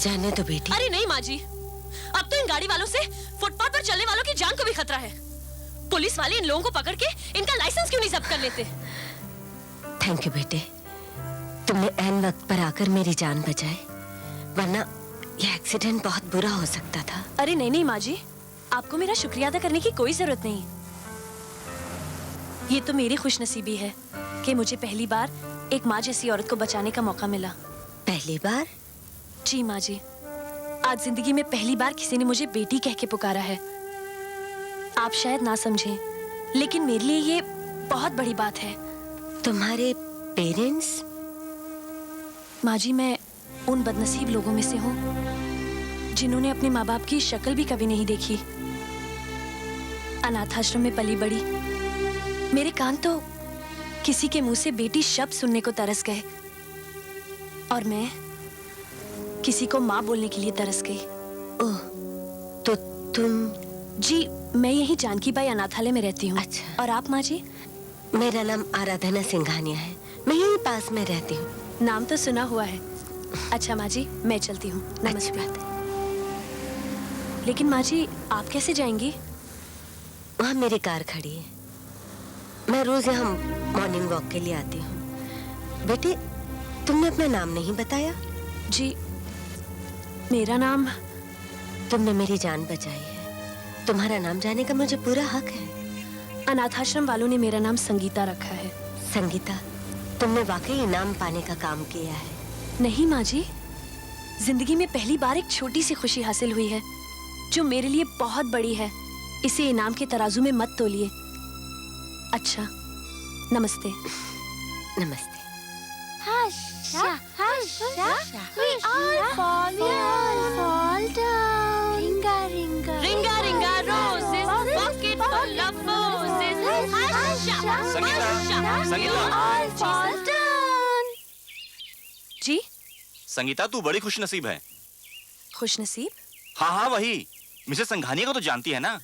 जाने दो बेटी। अरे नहीं माँ जी, अब तो इन गाड़ी वालों से फुटपाथ पर चलने वालों की जान को भी खतरा है। पुलिस वाले इन लोगों को पकड़ के इनका लाइसेंस क्यों नहीं जब्त कर लेते? थैंक यू बेटे, तुमने ऐन वक्त पर आकर मेरी जान बचाई, वरना यह एक्सीडेंट बहुत बुरा हो सकता था। अरे नहीं नहीं माँ जी, आपको मेरा शुक्रिया अदा करने की कोई जरूरत नहीं। ये तो मेरी खुशनसीबी है कि मुझे पहली बार एक माँ जैसी औरत को बचाने का मौका मिला। पहली बार? जी माँ जी, आज जिंदगी में पहली बार किसी ने मुझे बेटी कह के पुकारा है। आप शायद ना समझें, लेकिन मेरे लिए ये बहुत बड़ी बात है। तुम्हारे पेरेंट्स? माँ जी, मैं उन बदनसीब लोगों में से हूँ जिन्होंने अपने माँ बाप की शक्ल भी कभी नहीं देखी। अनाथ आश्रम में पली बड़ी मेरे कान तो किसी के मुंह से बेटी शब्द सुनने को तरस गए, और मैं किसी को माँ बोलने के लिए तरस गई। ओह, तो तुम? जी, मैं यही जानकी बाई अनाथालय में रहती हूँ। अच्छा। और आप माँ जी? मेरा नाम आराधना सिंघानिया है, मैं यहीं पास में रहती हूँ। नाम तो सुना हुआ है। अच्छा माँ जी, मैं चलती हूँ। अच्छी बात है। लेकिन माँ जी, आप कैसे जाएंगी? वहाँ मेरी कार खड़ी है, मैं रोज यहाँ मॉर्निंग वॉक के लिए आती हूँ। बेटे, तुमने अपना नाम नहीं बताया। जी, मेरा नाम? तुमने मेरी जान बचाई है, तुम्हारा नाम जानने का मुझे पूरा हक है। अनाथाश्रम वालों ने मेरा नाम संगीता रखा है। संगीता, तुमने वाकई इनाम पाने का काम किया है। नहीं माँ जी, जिंदगी में पहली बार एक छोटी सी खुशी हासिल हुई है जो मेरे लिए बहुत बड़ी है। इसे इनाम के तराजू में मत तोलिए। अच्छा, नमस्ते। नमस्ते। Hasha, Hasha, we all fall down. Ringa, ringa, Ringa, ringa, roses, pocket full of roses. Hasha, Sangeeta, we Sangeeta, all fall down. जी, संगीता तू बड़ी खुशनसीब है। खुशनसीब? हाँ हाँ वही, मिसेस संघानिया को तो जानती है ना?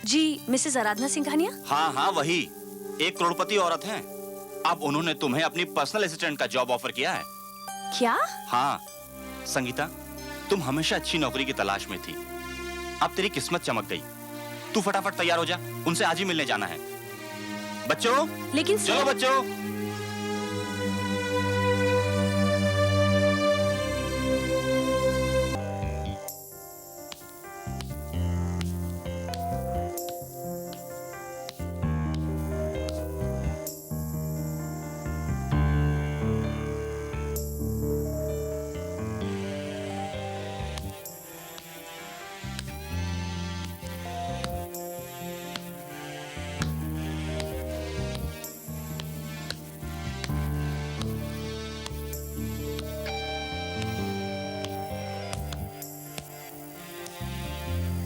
जी, मिसेस आराधना सिंघानिया? हाँ हाँ वही, एक करोड़पति औरत है। अब उन्होंने तुम्हें अपनी पर्सनल असिस्टेंट का जॉब ऑफर किया है। क्या? हाँ संगीता, तुम हमेशा अच्छी नौकरी की तलाश में थी, अब तेरी किस्मत चमक गई। तू फटाफट तैयार हो जा, उनसे आज ही मिलने जाना है। बच्चों, लेकिन चलो बच्चों।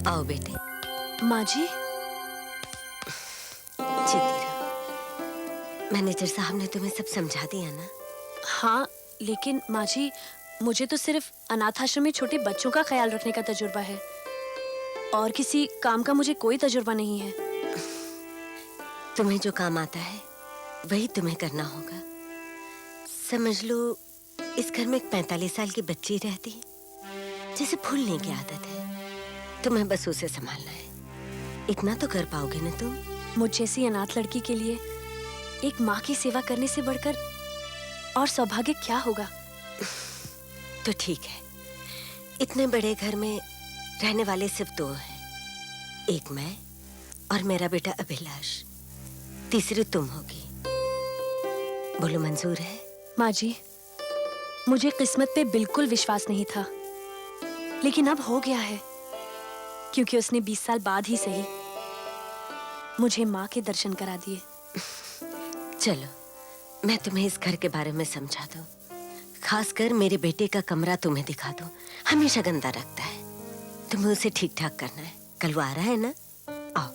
आओ बेटे। माँ जी? जीती रहो। मैनेजर साहब ने तुम्हें सब समझा दिया ना? हाँ, लेकिन माँ जी, मुझे तो सिर्फ अनाथ आश्रम में छोटे बच्चों का ख्याल रखने का तजुर्बा है, और किसी काम का मुझे कोई तजुर्बा नहीं है। तुम्हें जो काम आता है वही तुम्हें करना होगा। समझ लो, इस घर में एक 45 साल की बच्ची रहती जिसे भूलने की आदत है, तुम्हें बस उसे संभालना है। इतना तो कर पाओगे ना तुम? मुझ जैसी अनाथ लड़की के लिए एक माँ की सेवा करने से बढ़कर और सौभाग्य क्या होगा? तो ठीक है, इतने बड़े घर में रहने वाले सिर्फ 2 हैं, एक मैं और मेरा बेटा अभिलाष, तीसरी तुम होगी। बोलो, मंजूर है? माँ जी, मुझे किस्मत पे बिल्कुल विश्वास नहीं था, लेकिन अब हो गया है, क्योंकि उसने 20 साल बाद ही सही मुझे माँ के दर्शन करा दिए। चलो, मैं तुम्हें इस घर के बारे में समझा दूं, खासकर मेरे बेटे का कमरा तुम्हें दिखा दूं। हमेशा गंदा रखता है, तुम्हें उसे ठीक ठाक करना है। कल वो आ रहा है ना? आओ।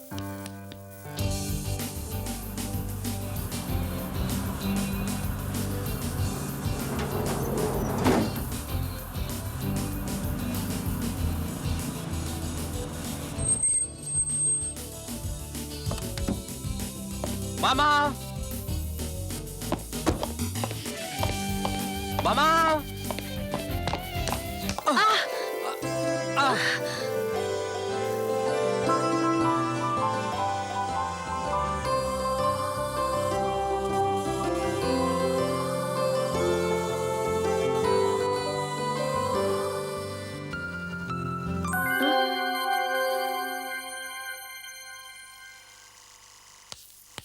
मामा, मामा।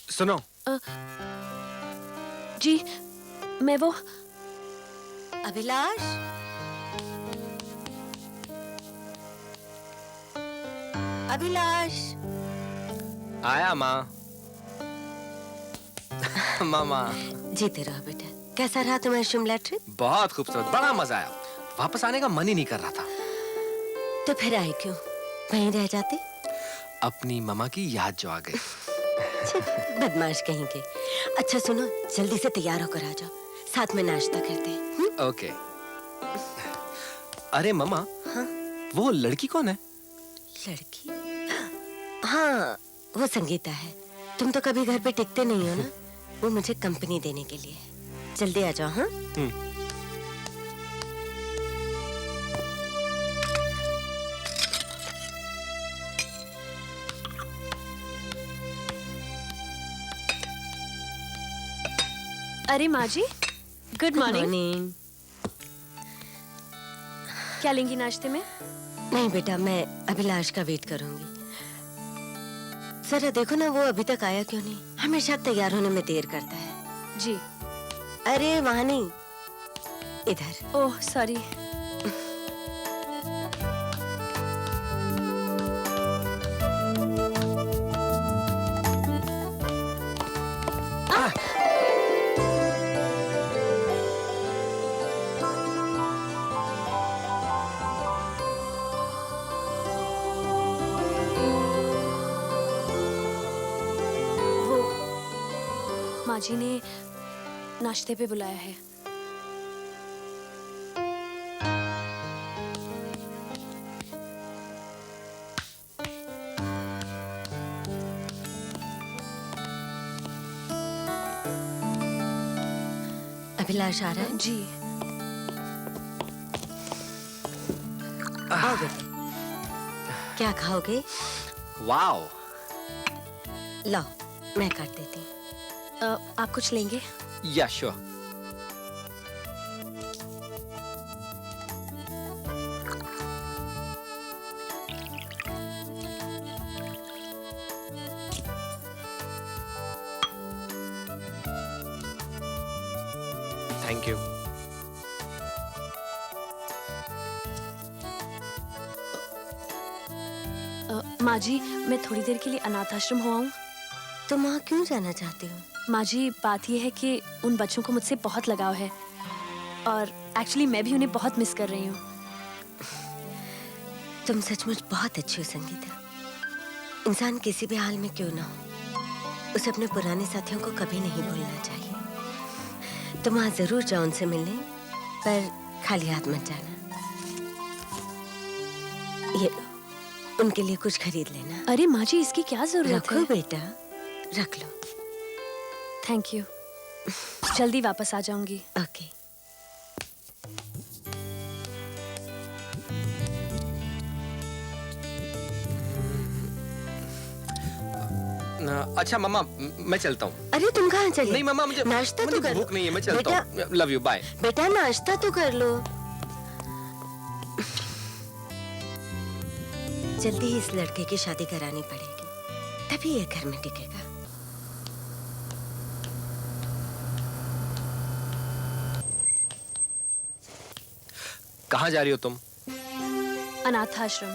सुनो। जी, मैं वो अभिलाष, अभिलाष। आया माँ। मामा। जीते रहो बेटा। कैसा रहा तुम्हारा शिमला ट्रिप? बहुत खूबसूरत, बड़ा मजा आया। वापस आने का मन ही नहीं कर रहा था। तो फिर आए क्यों? वहीं रह जाते। अपनी मामा की याद जो आ गई। बदमाश कहीं के। अच्छा सुनो, जल्दी से तैयार होकर आ जाओ, साथ में नाश्ता करते हैं। ओके। अरे मामा। हाँ? वो लड़की कौन है? लड़की? हाँ, वो संगीता है। तुम तो कभी घर पे टिकते नहीं हो ना। वो मुझे कंपनी देने के लिए है। जल्दी आ जाओ। हाँ? अरे माँ जी, गुड मॉर्निंग। मॉर्निंग। क्या लेंगी नाश्ते में? नहीं बेटा, मैं अभिलाष का वेट करूंगी। जरा देखो ना, वो अभी तक आया क्यों नहीं? हमेशा तैयार होने में देर करता है। जी। अरे वहाँ नहीं, इधर। Oh sorry. माँ जी ने नाश्ते पे बुलाया है। अभिलाष आ रहा है? जी। आओ बेटे, क्या खाओगे? वाओ। लाओ, मैं काट देती हूँ। आप कुछ लेंगे? या श्योर। Thank you. माँ जी, मैं थोड़ी देर के लिए अनाथ आश्रम हो आऊं? तुम वहाँ क्यों जाना चाहती हो? माँ जी, बात यह है कि उन बच्चों को मुझसे बहुत लगाव है और एक्चुअली मैं भी उन्हें बहुत मिस कर रही हूँ। तुम सचमुच बहुत अच्छी हो संगीता। इंसान किसी भी हाल में क्यों ना हो, उसे अपने पुराने साथियों को कभी नहीं भूलना चाहिए। तुम वहाँ जरूर जाओ उनसे मिलने, पर खाली हाथ मत जाना। ये लो, उनके लिए कुछ खरीद लेना। अरे माँ जी, इसकी क्या जरूरत रखो है? बेटा, रख लो। Thank you. जल्दी वापस आ जाऊंगी। ओके। अच्छा मामा, मैं चलता हूँ। अरे तुम कहाँ चले? नहीं मामा, मुझे नाश्ता तो कर लो। भूख नहीं है, मैं चलता हूँ। Love you, bye. बेटा नाश्ता तो कर लो। जल्दी ही इस लड़के की शादी करानी पड़ेगी, तभी ये घर में टिकेगा। कहाँ जा रही हो तुम? अनाथ आश्रम।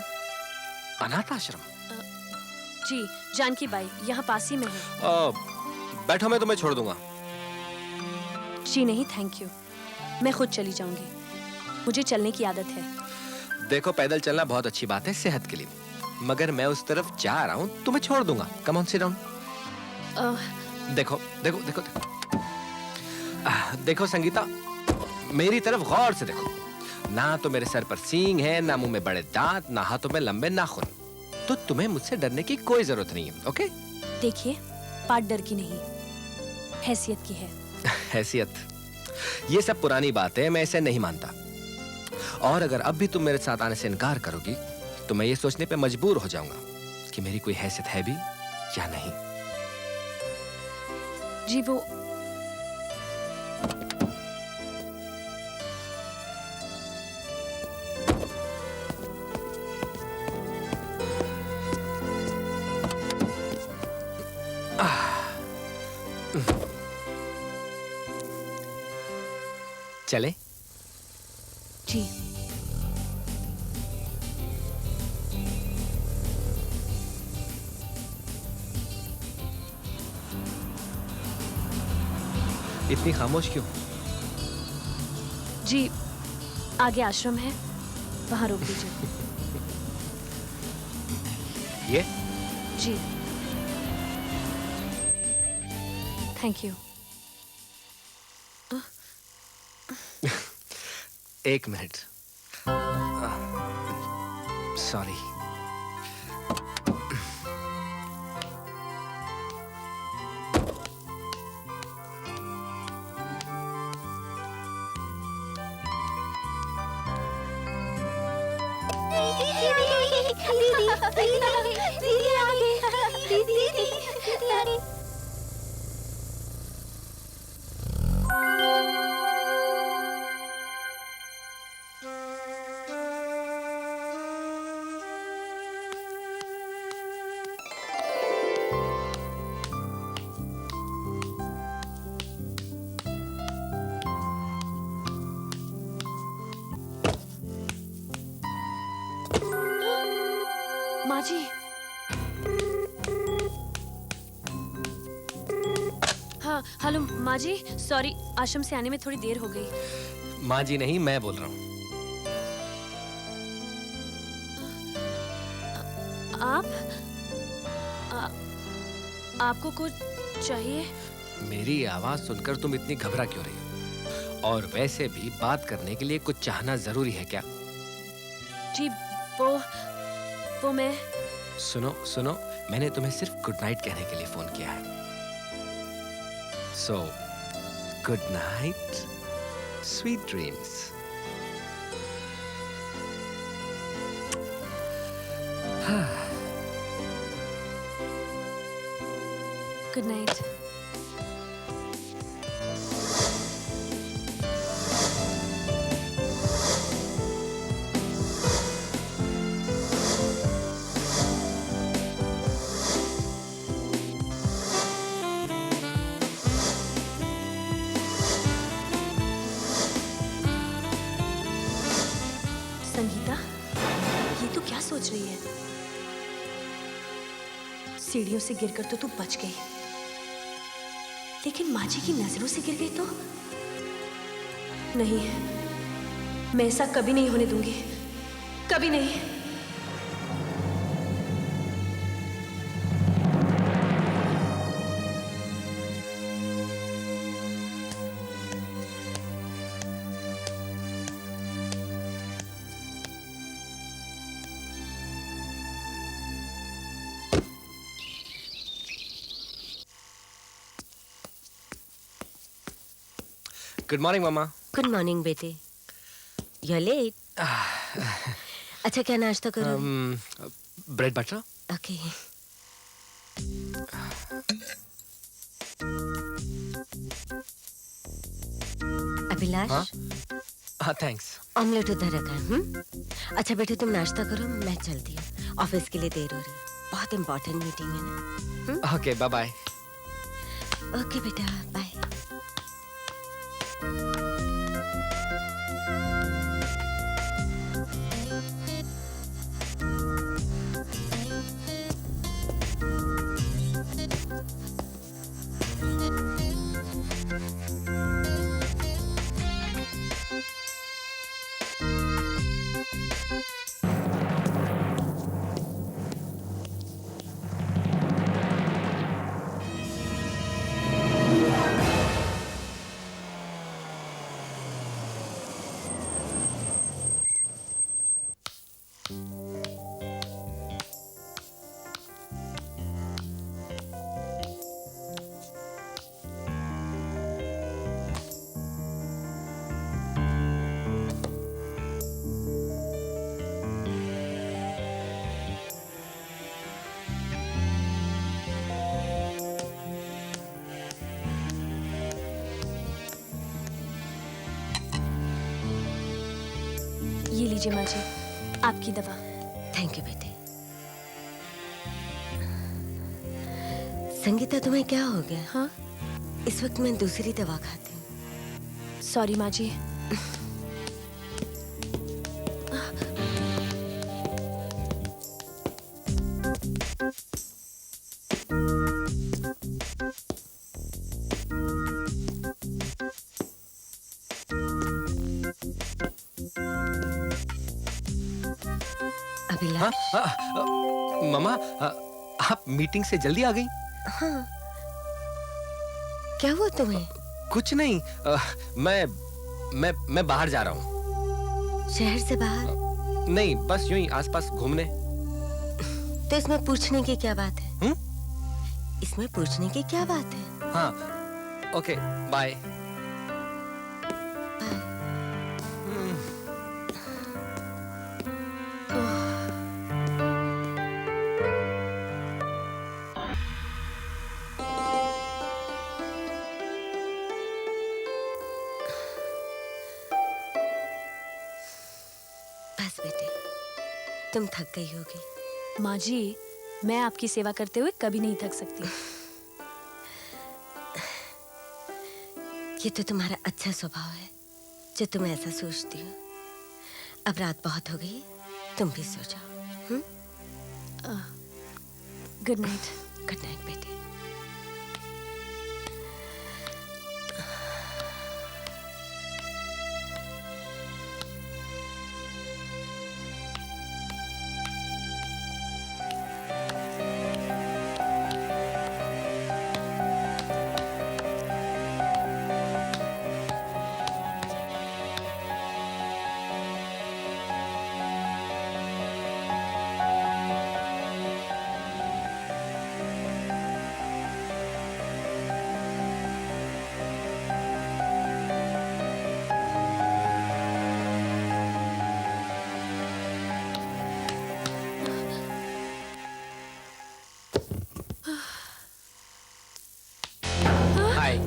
अनाथ आश्रम? जी, जानकी बाई, यहाँ पास ही में है। बैठो, मैं तुम्हें छोड़ दूंगा। जी नहीं, थैंक यू। मैं खुद चली जाऊंगी, मुझे चलने की आदत है। देखो, पैदल चलना बहुत अच्छी बात है सेहत के लिए, मगर मैं उस तरफ जा रहा हूँ, तुम्हें छोड़ दूंगा। Come on, sit down. देखो देखो देखो देखो, देखो संगीता, मेरी तरफ गौर से देखो। ना तो मेरे सर पर सींग है, ना मुंह में बड़े दांत, ना हाथों में लंबे नाखून। तो तुम्हें मुझसे डरने की कोई जरूरत नहीं है, ओके? देखिए, बात डर की नहीं, हैसियत की है। हैसियत? ये सब पुरानी बात है, मैं इसे नहीं मानता। और अगर अब भी तुम मेरे साथ आने से इनकार करोगी तो मैं ये सोचने पे मजबूर हो जाऊंगा कि मेरी कोई हैसियत है भी या नहीं। जी वो चले? जी इतनी खामोश क्यों? जी आगे आश्रम है, वहां रोक दीजिए। ये जी थैंक यू। एक मिनट। सॉरी। माँ जी। हाँ हेलो माँ जी, सॉरी आश्रम से आने में थोड़ी देर हो गई। माँ जी नहीं, मैं बोल रहा हूँ। आपको कुछ चाहिए? मेरी आवाज सुनकर तुम इतनी घबरा क्यों रही हो? और वैसे भी बात करने के लिए कुछ चाहना जरूरी है क्या? जी वो मैं। सुनो सुनो, मैंने तुम्हें सिर्फ गुड नाइट कहने के लिए फोन किया है। So good night, sweet dreams. Good night. Sangeeta, ये तू क्या सोच रही है? सीढ़ियों से गिरकर तो तू बच गई, लेकिन माँ जी की नजरों से गिर गई तो? नहीं, मैं ऐसा कभी नहीं होने दूंगी, कभी नहीं। गुड मॉर्निंग मामा। गुड मॉर्निंग बेटे। You're late. अच्छा क्या नाश्ता करो? Bread butter. ओके। अभिलाष, हाँ थैंक्स। ऑमलेट उधर रखा है। अच्छा बेटे तुम नाश्ता करो, मैं चलती हूँ, ऑफिस के लिए देर हो रही है, बहुत इंपॉर्टेंट मीटिंग है ना। Okay bye bye. ओके बेटा बाय। लीजिए माँ जी, आपकी दवा। थैंक यू बेटे। संगीता, तुम्हें क्या हो गया? हाँ? इस वक्त मैं दूसरी दवा खाती हूँ। सॉरी माँ जी। अभिलाष। मम्मा, आप मीटिंग से जल्दी आ गई? हाँ, क्या हुआ तुम्हें? कुछ नहीं, मैं बाहर जा रहा हूँ। शहर से बाहर? नहीं, बस यूं ही आसपास घूमने। तो इसमें पूछने की क्या बात है? हम्म? इसमें पूछने की क्या बात है? हाँ, ओके, बाय। बस बेटे, तुम थक गई होगी। माँ जी, मैं आपकी सेवा करते हुए कभी नहीं थक सकती। ये तो तुम्हारा अच्छा स्वभाव है जो तुम ऐसा सोचती हो। अब रात बहुत हो गई, तुम भी सो जाओ। Good night. गुड नाइट बेटे। हाय।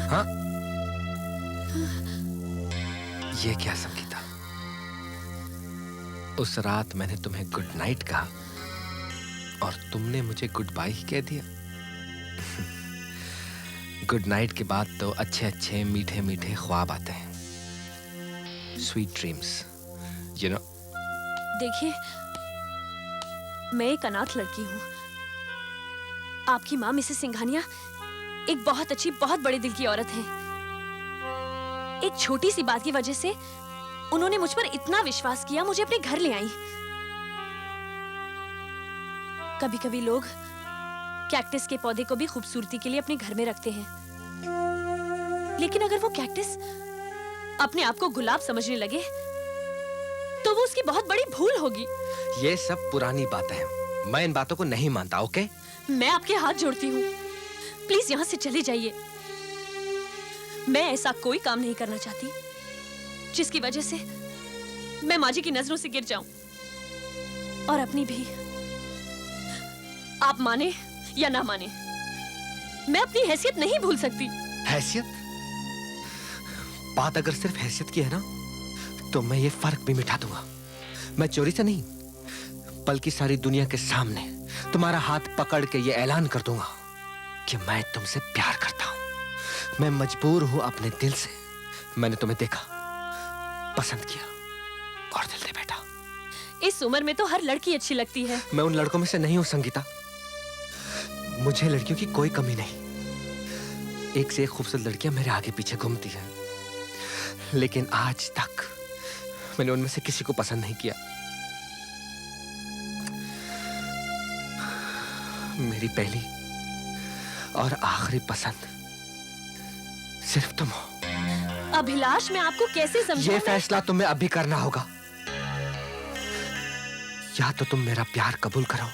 हाँ? ये क्या संगीता? उस रात मैंने तुम्हें गुड नाइट कहा और तुमने मुझे गुड बाय ही कह दिया। गुड नाइट के बाद तो अच्छे अच्छे मीठे मीठे ख्वाब आते हैं। Sweet dreams, you know. देखिए, मैं एक अनाथ लड़की हूँ। आपकी माँ मिसेस सिंघानिया एक बहुत अच्छी, बहुत बड़े दिल की औरत है। एक छोटी सी बात की वजह से उन्होंने मुझ पर इतना विश्वास किया, मुझे अपने घर ले आई। कभी कभी लोग कैक्टस के पौधे को भी खूबसूरती के लिए अपने घर में रखते हैं, लेकिन अगर वो कैक्टस अपने आप को गुलाब समझने लगे तो वो उसकी बहुत बड़ी भूल होगी। ये सब पुरानी बातें हैं। मैं इन बातों को नहीं मानता, ओके? मैं आपके हाथ जोड़ती हूँ, प्लीज यहाँ से चले जाइए। मैं ऐसा कोई काम नहीं करना चाहती जिसकी वजह से मैं माँ जी की नजरों से गिर जाऊं, और अपनी भी। आप माने या ना माने, मैं अपनी हैसियत नहीं भूल सकती। हैसियत? बात अगर सिर्फ हैसियत की है ना, तो मैं ये फर्क भी मिटा दूंगा। मैं चोरी से नहीं, बल्कि सारी दुनिया के सामने तुम्हारा हाथ पकड़ के ये ऐलान कर दूंगा कि मैं तुमसे प्यार करता हूं। मैं मजबूर हूं अपने दिल से। मैंने तुम्हें देखा, पसंद किया और दिल दे बैठा। इस उम्र में तो हर लड़की अच्छी लगती है। मैं उन लड़कों में से नहीं हूं संगीता। मुझे लड़कियों की कोई कमी नहीं। एक से एक खूबसूरत लड़कियां मेरे आगे पीछे घूमती हैं, लेकिन आज तक मैंने उनमें से किसी को पसंद नहीं किया। मेरी पहली और आखिरी पसंद सिर्फ तुम हो। अभिलाष, मैं आपको कैसे समझाऊं? ये फैसला तुम्हें अभी करना होगा। या तो तुम मेरा प्यार कबूल करो,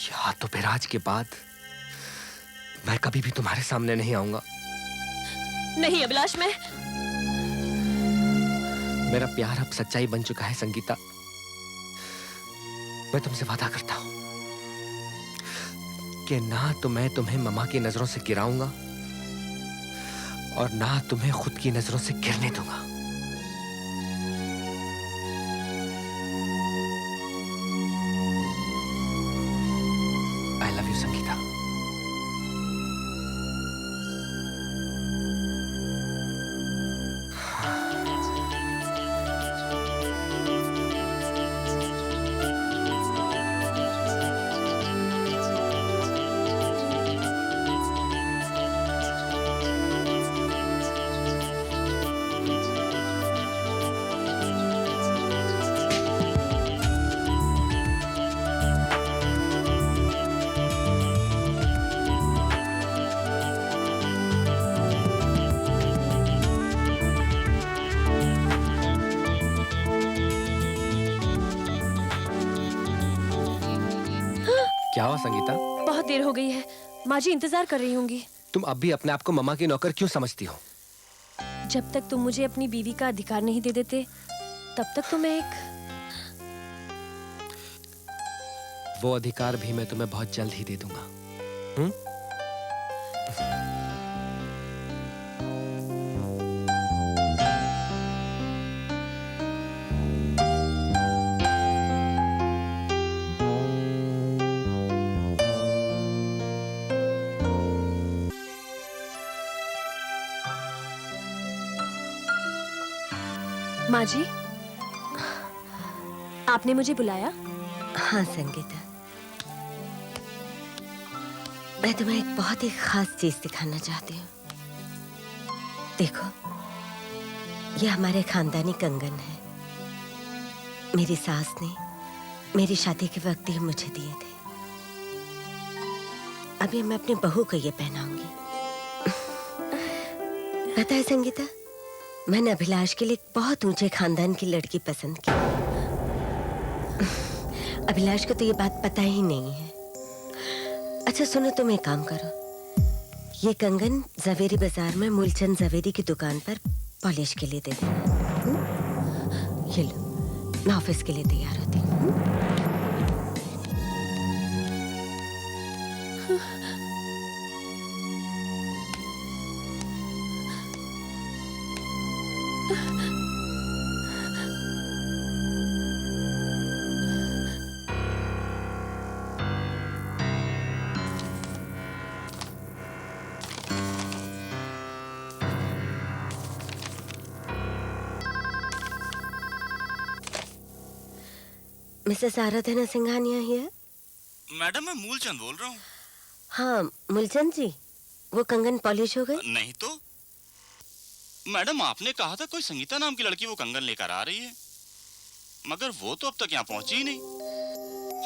या तो फिर आज के बाद मैं कभी भी तुम्हारे सामने नहीं आऊंगा। नहीं अभिलाष, मेरा प्यार अब सच्चाई बन चुका है संगीता। मैं तुमसे वादा करता हूं कि ना तो मैं तुम्हें मम्मा की नजरों से गिराऊंगा और ना तुम्हें खुद की नजरों से गिरने दूंगा। I love you Sangeeta. क्या हुआ संगीता? बहुत देर हो गई है, माँ जी इंतजार कर रही होंगी। तुम अब भी अपने आप को मम्मा की नौकर क्यों समझती हो? जब तक तुम मुझे अपनी बीवी का अधिकार नहीं दे देते, तब तक तो मैं एक... वो अधिकार भी मैं तुम्हें बहुत जल्द ही दे दूंगा। हम्म? माँ जी, आपने मुझे बुलाया? हाँ संगीता, मैं तुम्हें एक बहुत ही खास चीज दिखाना चाहती हूँ। देखो, ये हमारे खानदानी कंगन है। मेरी सास ने मेरी शादी के वक्त ही मुझे दिए थे। अभी मैं अपनी बहू को ये पहनाऊंगी। पता है संगीता, मैंने अभिलाष के लिए एक बहुत ऊंचे खानदान की लड़की पसंद की। अभिलाष को तो ये बात पता ही नहीं है। अच्छा सुनो, तुम एक काम करो, ये कंगन जवेरी बाजार में मूलचंद जवेरी की दुकान पर पॉलिश के लिए दे देना। ये लो, मैं ऑफिस के लिए तैयार होती हूँ। Mrs Aradhana Singhania here? Madam मैं मूलचंद बोल रहा हूँ। हाँ मूलचंद जी, वो कंगन पॉलिश हो गई? नहीं तो मैडम, आपने कहा था कोई संगीता नाम की लड़की वो कंगन लेकर आ रही है, मगर वो तो अब तक यहाँ पहुंची ही नहीं।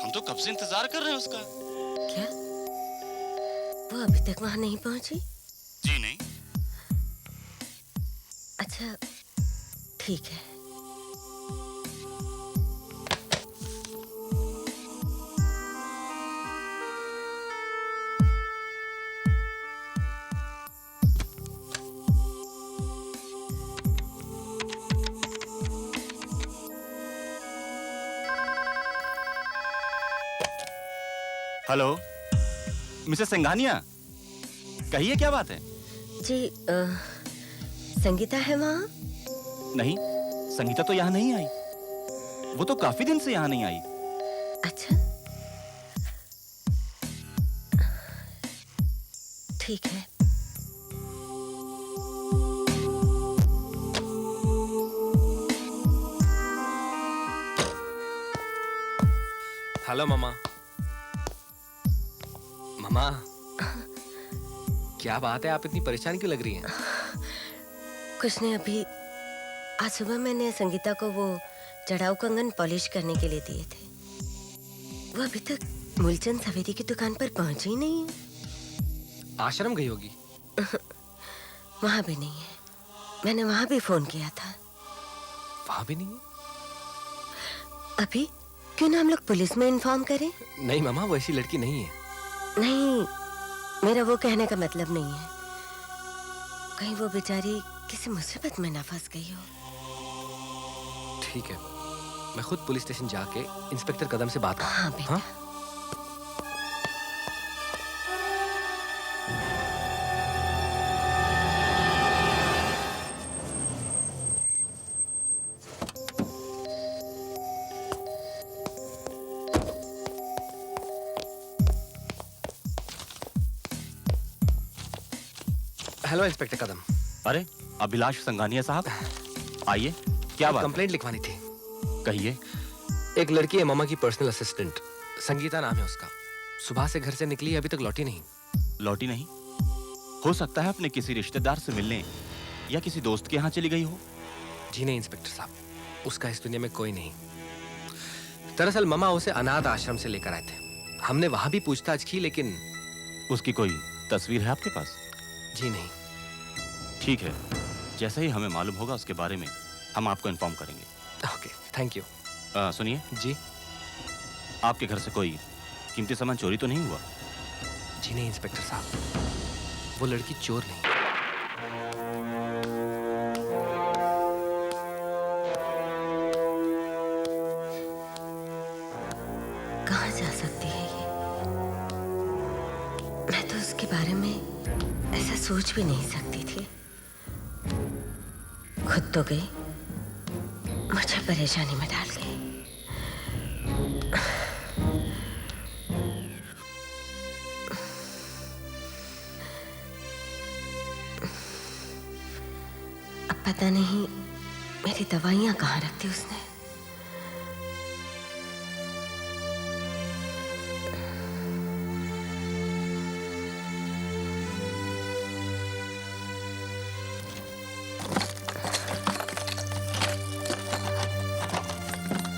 हम तो कब से इंतजार कर रहे हैं उसका। क्या वो अभी तक वहां नहीं पहुंची? जी नहीं। अच्छा ठीक है। हेलो मिसेस सिंघानिया, कहिए क्या बात है? जी संगीता है वहाँ? नहीं, संगीता तो यहाँ नहीं आई। वो तो काफी दिन से यहाँ नहीं आई। अच्छा ठीक है। हेलो मामा। मामा, क्या बात है, आप इतनी परेशान क्यों लग रही हैं? कुछ नहीं, अभी आज सुबह मैंने संगीता को वो जड़ाऊ कंगन पॉलिश करने के लिए दिए थे। वो अभी तक मूलचंद सवेरी की दुकान पर पहुंची ही नहीं है। आश्रम गई होगी। वहां भी नहीं है। मैंने वहां भी फोन किया था। वहां भी नहीं है? अभी क्यों ना हम लोग पुलिस में इन्फॉर्म करें? नहीं मामा, वो ऐसी लड़की नहीं है। नहीं, मेरा वो कहने का मतलब नहीं है। कहीं वो बेचारी किसी मुसीबत में ना फंस गई हो। ठीक है, मैं खुद पुलिस स्टेशन जाके इंस्पेक्टर कदम से बात हाँ करूं। बेटा। हाँ? हेलो इंस्पेक्टर कदम। अरे अभिलाष संघानिया साहब, आइए। क्या बात है? कंप्लेंट लिखवानी थी। कहिए। एक लड़की है मामा की पर्सनल असिस्टेंट, संगीता नाम है उसका। सुबह से घर से निकली, अभी तक लौटी नहीं। लौटी नहीं? हो सकता है अपने किसी रिश्तेदार से मिलने या किसी दोस्त के यहाँ चली गई हो। जी नहीं इंस्पेक्टर साहब, उसका इस दुनिया में कोई नहीं। दरअसल मामा उसे अनाथ आश्रम से लेकर आए थे। हमने वहां भी पूछताछ की, लेकिन उसकी कोई तस्वीर है आपके पास? जी नहीं। ठीक है, जैसे ही हमें मालूम होगा उसके बारे में हम आपको इन्फॉर्म करेंगे। Okay, thank you. सुनिए, जी। आपके घर से कोई कीमती सामान चोरी तो नहीं हुआ? जी नहीं इंस्पेक्टर साहब, वो लड़की चोर नहीं। कहाँ जा सकती है ये? मैं तो उसके बारे में ऐसा सोच भी नहीं सकती थी। खुद तो गई, मुझे परेशानी में डाल गई। अब पता नहीं मेरी दवाइयाँ कहाँ रख दी उसने।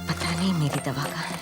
पता नहीं मेरी दवा कहाँ है।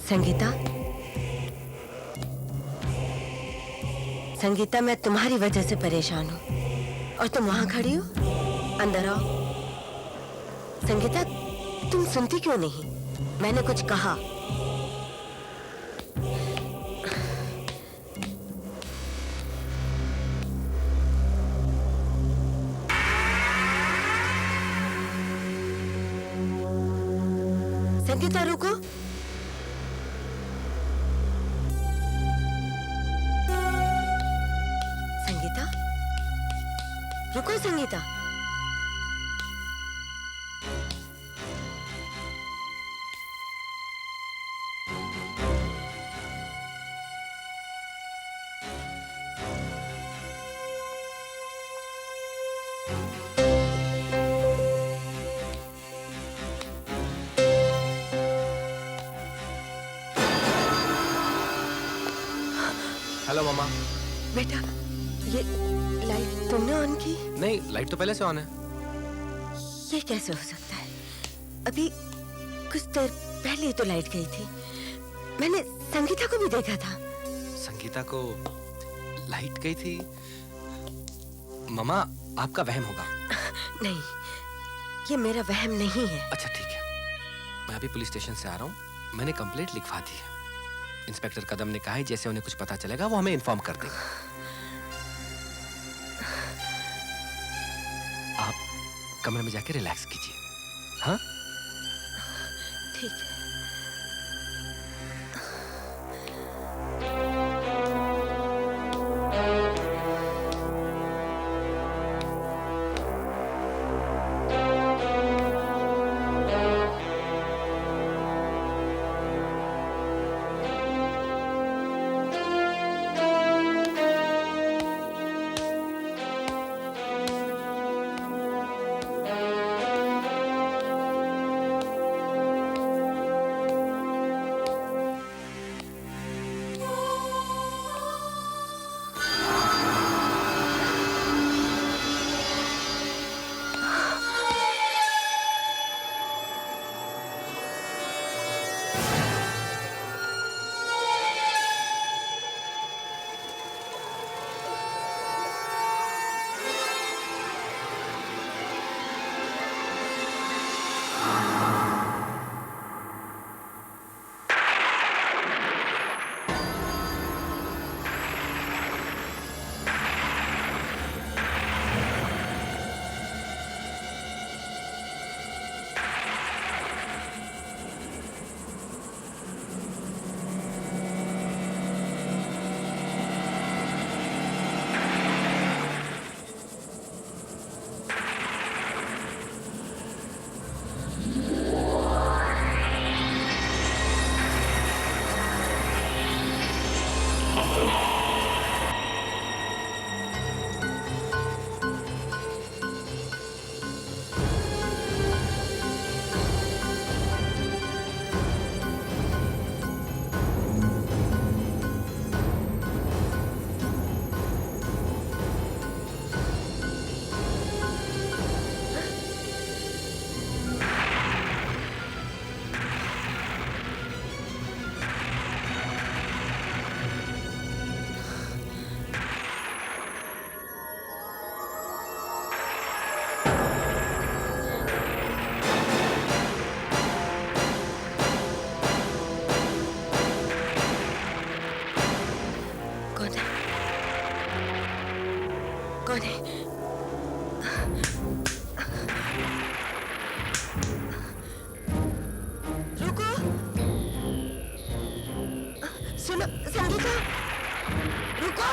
संगीता, संगीता, मैं तुम्हारी वजह से परेशान हूँ और तुम वहां खड़ी हो। अंदर आओ। संगीता, तुम सुनती क्यों नहीं? मैंने कुछ कहा। संगीता रुको। संगीता, रुको संगीता। हेलो मामा। बेटा, ये लाइट तुमने ऑन की? नहीं, लाइट तो पहले से ऑन है। ये कैसे हो सकता है? अभी कुछ देर पहले ही तो लाइट गई थी। मैंने संगीता को भी देखा था। संगीता को लाइट गई थी? मामा, आपका वहम होगा। नहीं, ये मेरा वहम नहीं है। अच्छा ठीक है, मैं अभी पुलिस स्टेशन से आ रहा हूँ। मैंने कंप्लेंट लिखवा दी है। इंस्पेक्टर कदम ने कहा है जैसे उन्हें कुछ पता चलेगा वो हमें इन्फॉर्म कर देगा। आप कमरे में जाके रिलैक्स कीजिए। हाँ ठीक है। कौन है? रुको, सुनो संगीता, रुको।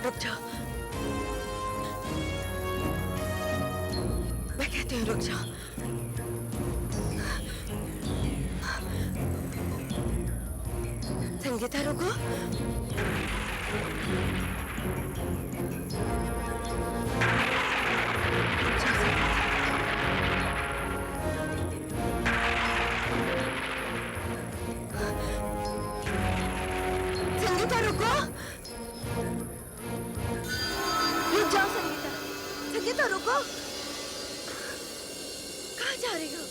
रुक जाओ, मैं कहती हूँ रुक जाओ। संगीता रुको। संगीता रुको। रुक जाओ संगीता। संगीता रुको। कहाँ जा रही हो?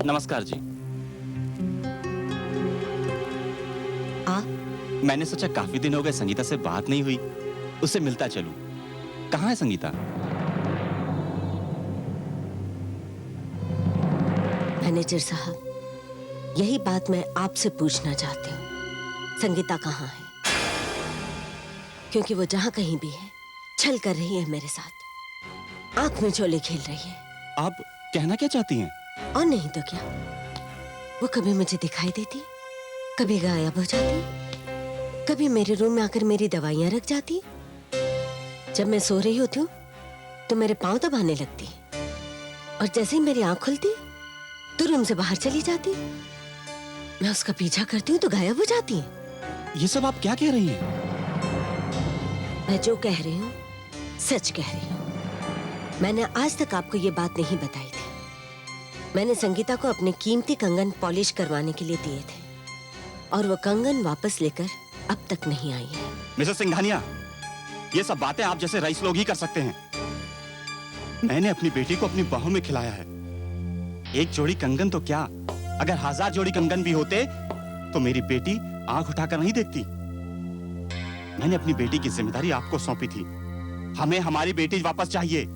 नमस्कार जी। मैंने सोचा काफी दिन हो गए संगीता से बात नहीं हुई, उससे मिलता चलूं। कहाँ है संगीता? मैनेजर साहब, यही बात मैं आपसे पूछना चाहती हूँ। संगीता कहाँ है? क्योंकि वो जहाँ कहीं भी है, छल कर रही है मेरे साथ, आंख में झोले खेल रही है। आप कहना क्या चाहती हैं? और नहीं तो क्या, वो कभी मुझे दिखाई देती, कभी गायब हो जाती, कभी मेरे रूम में आकर मेरी दवाइयां रख जाती। जब मैं सो रही होती हूँ तो मेरे पांव दबाने लगती, और जैसे ही मेरी आंख खुलती तो रूम से बाहर चली जाती। मैं उसका पीछा करती हूँ तो गायब हो जाती है। ये सब आप क्या कह रही हैं? मैं जो कह रही हूँ सच कह रही हूँ। मैंने आज तक आपको ये बात नहीं बताई थी। मैंने संगीता को अपने कीमती कंगन पॉलिश करवाने के लिए दिए थे, और वो कंगन वापस लेकर अब तक नहीं आई है। मिसेस सिंघानिया, ये सब बातें आप जैसे रईस लोग ही कर सकते हैं। मैंने अपनी बेटी को अपनी बाहों में खिलाया है। एक जोड़ी कंगन तो क्या, अगर 1000 जोड़ी कंगन भी होते तो मेरी बेटी आंख उठाकर नहीं देखती। मैंने अपनी बेटी की जिम्मेदारी आपको सौंपी थी। हमें हमारी बेटी वापस चाहिए।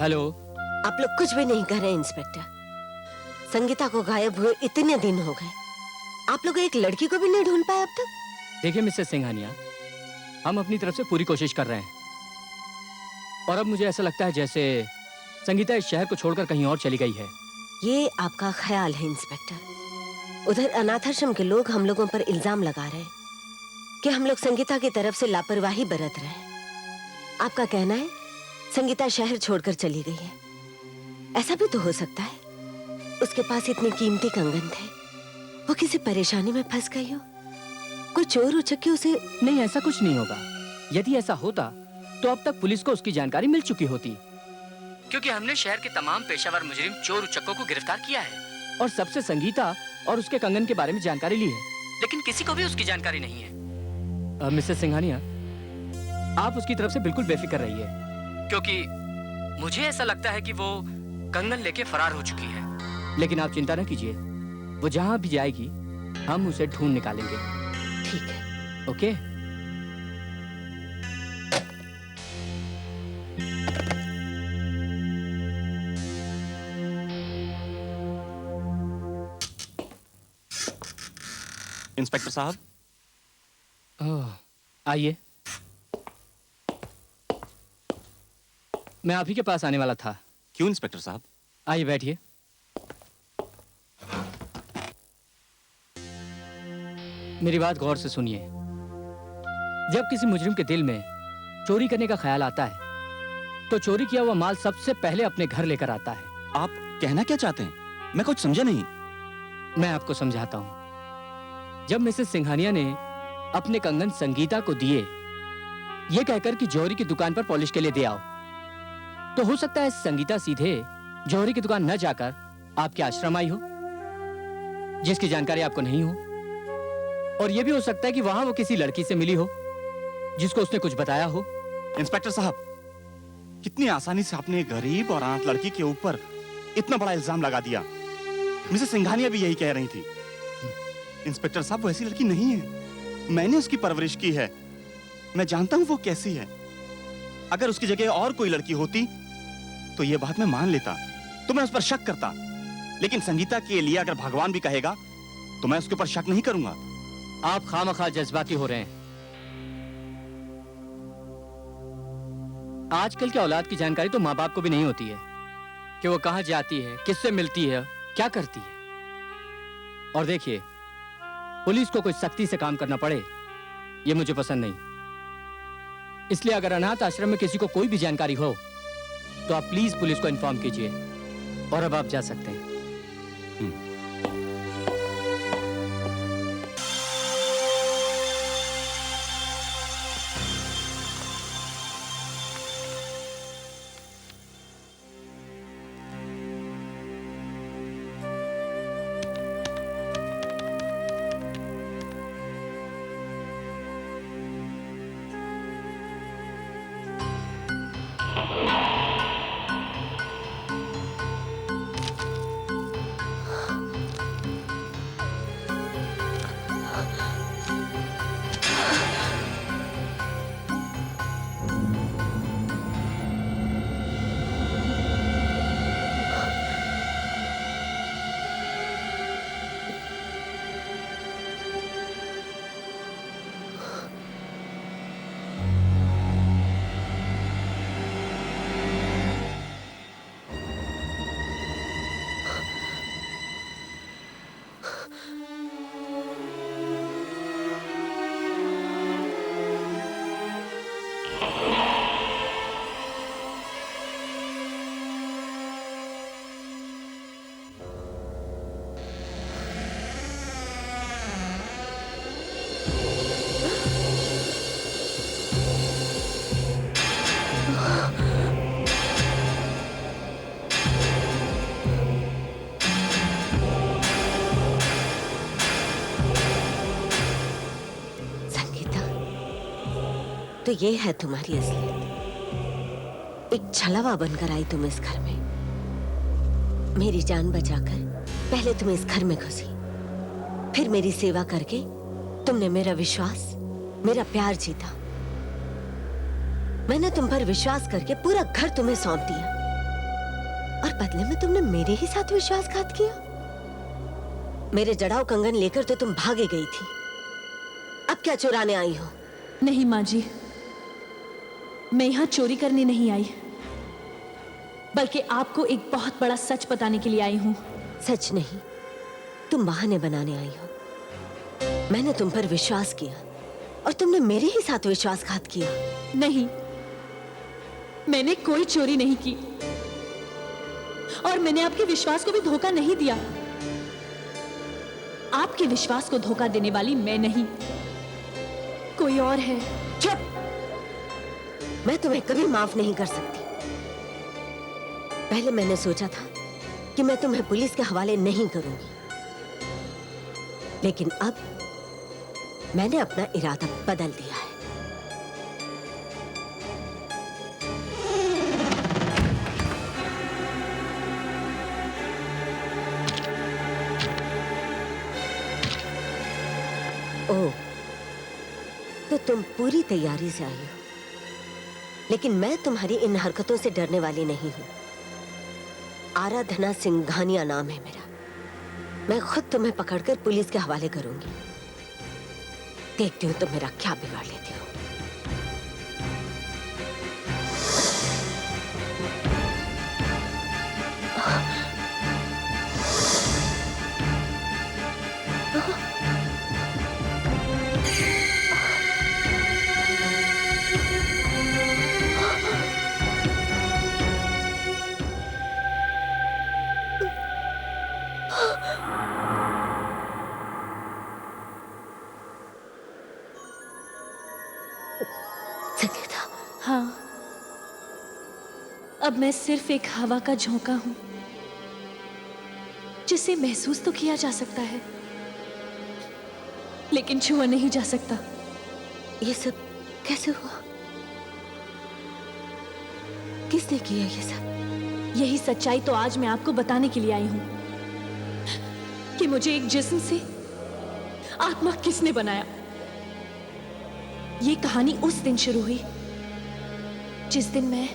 हेलो। आप लोग कुछ भी नहीं कर रहे इंस्पेक्टर। संगीता को गायब हुए इतने दिन हो गए, आप लोग एक लड़की को भी नहीं ढूंढ पाए अब तक। देखिए मिसेस सिंघानिया, हम अपनी तरफ से पूरी कोशिश कर रहे हैं, और अब मुझे ऐसा लगता है जैसे संगीता इस शहर को छोड़कर कहीं और चली गई है। ये आपका ख्याल है इंस्पेक्टर। उधर अनाथाश्रम के लोग हम लोगों पर इल्जाम लगा रहे हैं कि हम लोग संगीता की तरफ से लापरवाही बरत रहे हैं। आपका कहना है संगीता शहर छोड़कर चली गई है। ऐसा भी तो हो सकता है उसके पास इतने कीमती कंगन थे, वो किसी परेशानी में फंस गई हो, कोई चोर उचक के उसे। नहीं, ऐसा कुछ नहीं होगा। यदि ऐसा होता तो अब तक पुलिस को उसकी जानकारी मिल चुकी होती, क्योंकि हमने शहर के तमाम पेशावर मुजरिम चोर उचक्कों को गिरफ्तार किया है और सबसे संगीता और उसके कंगन के बारे में जानकारी ली है, लेकिन किसी को भी उसकी जानकारी नहीं है। मिसेस सिंघानिया, आप उसकी तरफ से बिल्कुल बेफिक्र रहिए, क्योंकि मुझे ऐसा लगता है कि वो कंगन लेके फरार हो चुकी है। लेकिन आप चिंता न कीजिए, वो जहां भी जाएगी हम उसे ढूंढ निकालेंगे। ठीक है। ओके? इंस्पेक्टर साहब, आइए। मैं आप ही के पास आने वाला था। क्यों इंस्पेक्टर साहब? आइए बैठिए। मेरी बात गौर से सुनिए। जब किसी मुजरिम के दिल में चोरी करने का ख्याल आता है तो चोरी किया हुआ माल सबसे पहले अपने घर लेकर आता है। आप कहना क्या चाहते हैं? मैं कुछ समझा नहीं। मैं आपको समझाता हूं। जब मिसेस सिंघानिया ने अपने कंगन संगीता को दिए, ये कहकर कि जौहरी की दुकान पर पॉलिश के लिए दे आओ, तो हो सकता है संगीता सीधे जौहरी की दुकान न जाकर आपके आश्रम आई हो, जिसकी जानकारी आपको नहीं हो। और यह भी हो सकता है कि वहां वो किसी लड़की से मिली हो जिसको उसने कुछ बताया हो। इंस्पेक्टर साहब, कितनी आसानी से आपने एक गरीब और अनाथ लड़की के ऊपर इतना बड़ा इल्जाम लगा दिया। मिसेस सिंघानिया भी यही कह रही थी। इंस्पेक्टर साहब, वो ऐसी लड़की नहीं है। मैंने उसकी परवरिश की है, मैं जानता हूं वो कैसी है। अगर उसकी जगह और कोई लड़की होती तो ये बात मैं मान लेता, तो मैं उस पर शक करता। लेकिन संगीता के लिए अगर भगवान भी कहेगा तो मैं उसके ऊपर शक नहीं करूंगा। आप खामखा जज्बाती हो रहे हैं। आजकल के औलाद की जानकारी तो माँ बाप को भी नहीं होती है कि वो कहां जाती है, किससे मिलती है, क्या करती है। और देखिए, पुलिस को कोई सख्ती से काम करना पड़े, ये मुझे पसंद नहीं। इसलिए अगर अनाथ आश्रम में किसी को कोई भी जानकारी हो तो आप प्लीज पुलिस को इन्फॉर्म कीजिए। और अब आप जा सकते हैं। तो ये है तुम्हारी असलियत। एक छलवा बनकर आई तुम इस घर में। मेरी जान बचाकर पहले तुम इस घर में घुसी, फिर मेरी सेवा करके तुमने मेरा विश्वास, मेरा प्यार जीता। मैंने तुम पर विश्वास करके पूरा घर तुम्हें सौंप दिया और बदले में तुमने मेरे ही साथ विश्वासघात किया। मेरे जड़ाऊ कंगन लेकर तो तुम भागे गई थी, अब क्या चुराने आई हो? नहीं माँ जी, मैं यहाँ चोरी करने नहीं आई, बल्कि आपको एक बहुत बड़ा सच बताने के लिए आई हूँ। सच नहीं, तुम बहाने बनाने आई हो। मैंने तुम पर विश्वास किया और तुमने मेरे ही साथ विश्वासघात किया। नहीं, मैंने कोई चोरी नहीं की और मैंने आपके विश्वास को भी धोखा नहीं दिया। आपके विश्वास को धोखा देने वाली मैं नहीं, कोई और है। चुप! मैं तुम्हें कभी माफ नहीं कर सकती। पहले मैंने सोचा था कि मैं तुम्हें पुलिस के हवाले नहीं करूंगी, लेकिन अब मैंने अपना इरादा बदल दिया है। ओह, तो तुम पूरी तैयारी से आई हो, लेकिन मैं तुम्हारी इन हरकतों से डरने वाली नहीं हूं। आराधना सिंघानिया नाम है मेरा। मैं खुद तुम्हें पकड़कर पुलिस के हवाले करूंगी। देखती हूँ तुम मेरा क्या बिगाड़ लेती हो। संगीता, हाँ, अब मैं सिर्फ एक हवा का झोंका हूं जिसे महसूस तो किया जा सकता है, लेकिन छुआ नहीं जा सकता। ये सब कैसे हुआ? किसने किया ये सब? यही सच्चाई तो आज मैं आपको बताने के लिए आई हूं कि मुझे एक जिस्म से आत्मा किसने बनाया। ये कहानी उस दिन शुरू हुई जिस दिन मैं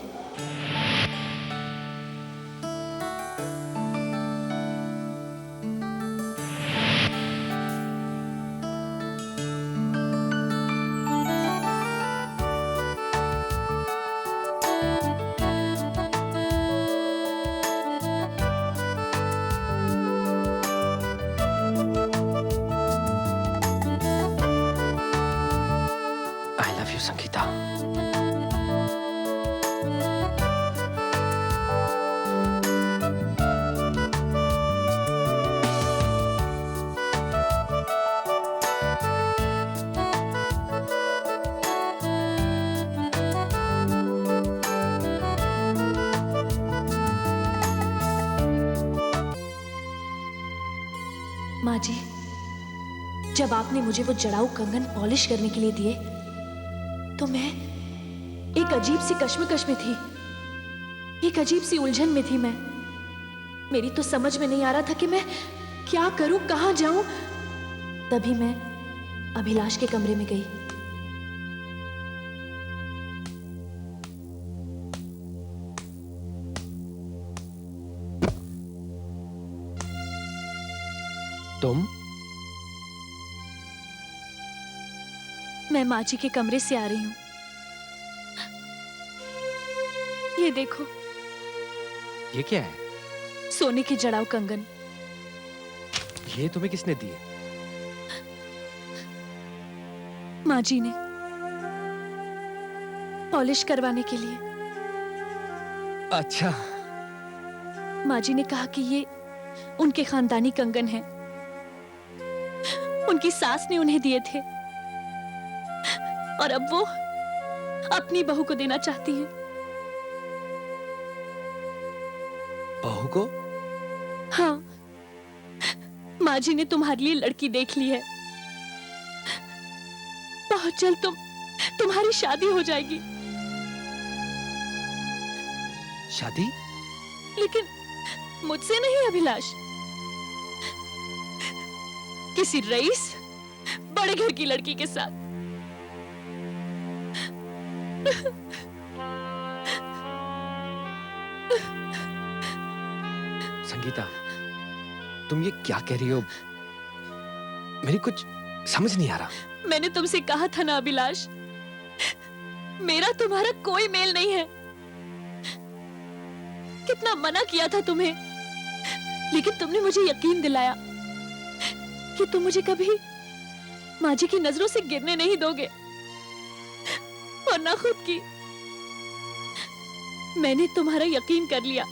आई लव यू संगीता। माँ जी, जब आपने मुझे वो जड़ाऊ कंगन पॉलिश करने के लिए दिए तो मैं एक अजीब सी कश्मकश में थी, एक अजीब सी उलझन में थी। मेरी तो समझ में नहीं आ रहा था कि मैं क्या करूं, कहां जाऊं। तभी मैं अभिलाष के कमरे में गई। तुम? मैं माँ जी के कमरे से आ रही हूँ। ये देखो, ये क्या है? सोने के जड़ाऊ कंगन। ये तुम्हें किसने दिए? माँ जी ने, पॉलिश करवाने के लिए। अच्छा। माँ जी ने कहा कि ये उनके खानदानी कंगन हैं। उनकी सास ने उन्हें दिए थे और अब वो अपनी बहू को देना चाहती हैं। बहू को? हाँ, माँ जी ने तुम्हारे लिए लड़की देख ली है। बहुत जल्द तुम तुम्हारी शादी हो जाएगी। शादी? लेकिन मुझसे नहीं अभिलाष, किसी रईस बड़े घर की लड़की के साथ। संगीता, तुम ये क्या कह रही हो? मेरी कुछ समझ नहीं आ रहा। मैंने तुमसे कहा था ना अभिलाष, मेरा तुम्हारा कोई मेल नहीं है। कितना मना किया था तुम्हें, लेकिन तुमने मुझे यकीन दिलाया कि तुम मुझे कभी माजी की नजरों से गिरने नहीं दोगे, और ना खुद की। मैंने तुम्हारा यकीन कर लिया,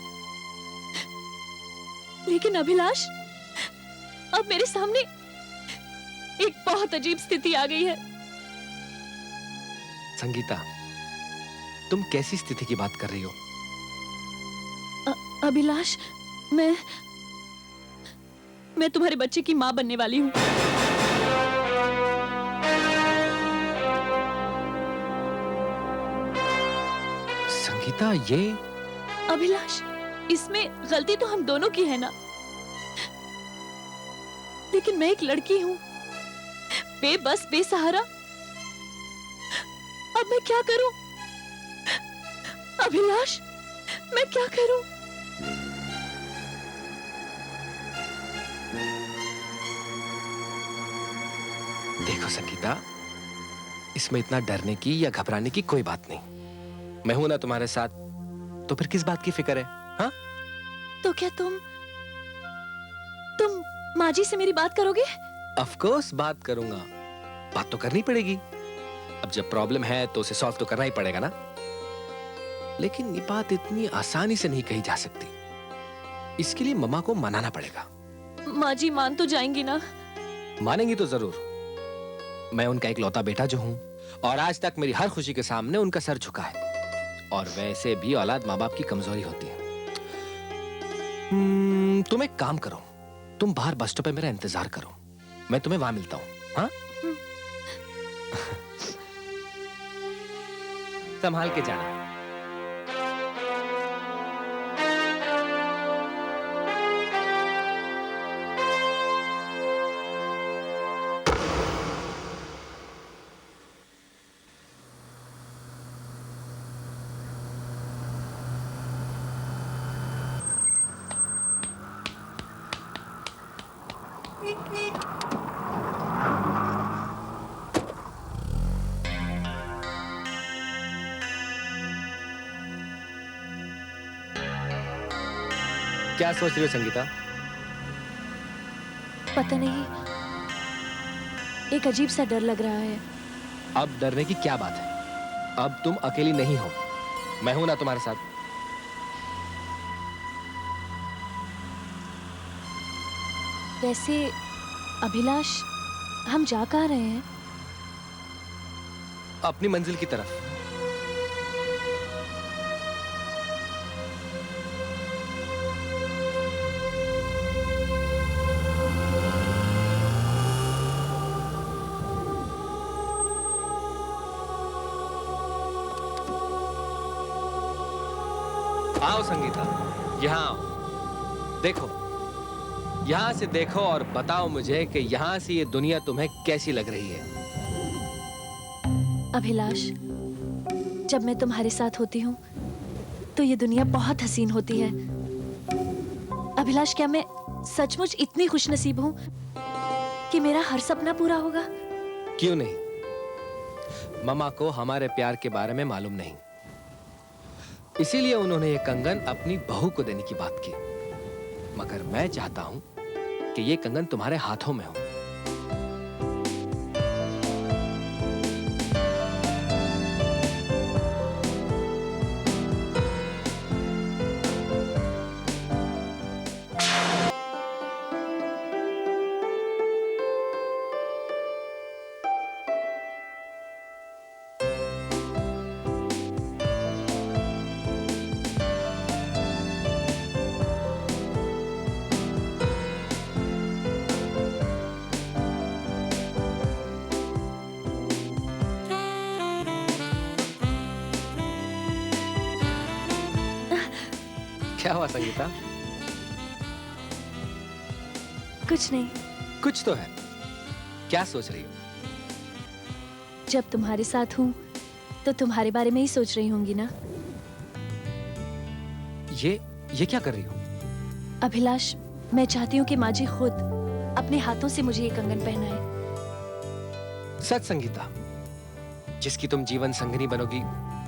लेकिन अभिलाष, अब मेरे सामने एक बहुत अजीब स्थिति आ गई है। संगीता, तुम कैसी स्थिति की बात कर रही हो? अभिलाष, मैं तुम्हारे बच्चे की मां बनने वाली हूं। संगीता, ये अभिलाष, इसमें गलती तो हम दोनों की है ना, लेकिन मैं एक लड़की हूं, बेबस, बेसहारा। अब मैं क्या करूं? अभिलाष, मैं क्या करूं? देखो संगीता, इसमें इतना डरने की या घबराने की कोई बात नहीं। मैं हूं ना तुम्हारे साथ, तो फिर किस बात की फिक्र है? हाँ? तो क्या तुम माजी से मेरी बात करोगे? ऑफ कोर्स बात करूंगा। बात तो करनी पड़ेगी। अब जब प्रॉब्लम है तो उसे सॉल्व तो करना ही पड़ेगा ना। लेकिन ये बात इतनी आसानी से नहीं कही जा सकती। इसके लिए मम्मा को मनाना पड़ेगा। माजी मान तो जाएंगी ना? मानेंगी तो जरूर। मैं उनका इकलौता बेटा जो हूं, और आज तक मेरी हर खुशी के सामने उनका सर झुका है। और वैसे भी औलाद माँ बाप की कमजोरी होती है। तुम एक काम करो, तुम बाहर बस स्टॉप पे मेरा इंतजार करो, मैं तुम्हें वहां मिलता हूं। हाँ? संभाल के जाना। क्या सोच रही हो संगीता? पता नहीं, एक अजीब सा डर लग रहा है। अब डरने की क्या बात है? अब तुम अकेली नहीं हो, मैं हूं ना तुम्हारे साथ। वैसे अभिलाष, हम जा कहाँ रहे हैं? अपनी मंजिल की तरफ। आओ संगीता, यहाँ आओ। देखो, यहाँ से देखो और बताओ मुझे कि यहाँ से ये दुनिया तुम्हें कैसी लग रही है। अभिलाष, जब मैं तुम्हारे साथ होती हूँ तो ये दुनिया बहुत हसीन होती है। अभिलाष, क्या मैं सचमुच इतनी खुशनसीब हूँ कि मेरा हर सपना पूरा होगा? क्यों नहीं? मम्मा को हमारे प्यार के बारे में मालूम नहीं, इसीलिए उन्होंने ये कंगन अपनी बहू को देने की बात की। मगर मैं चाहता हूं कि ये कंगन तुम्हारे हाथों में हो। क्या हुआ संगीता? कुछ नहीं। कुछ तो है। क्या सोच रही हो? जब तुम्हारे साथ हूँ तो तुम्हारे बारे में ही सोच रही होंगी ना। ये क्या कर रही हो? अभिलाष, मैं चाहती हूँ कि माँ जी खुद अपने हाथों से मुझे ये कंगन पहनाए। सच संगीता, जिसकी तुम जीवन संगिनी बनोगी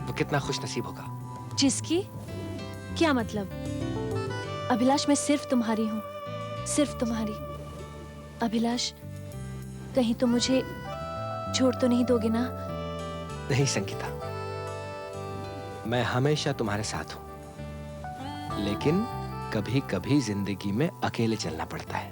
वो कितना खुशनसीब होगा। जिसकी? क्या मतलब? अभिलाष, मैं सिर्फ तुम्हारी हूँ, सिर्फ तुम्हारी। अभिलाष, कहीं तुम मुझे छोड़ तो नहीं दोगे ना? नहीं संगीता, मैं हमेशा तुम्हारे साथ हूं, लेकिन कभी कभी जिंदगी में अकेले चलना पड़ता है।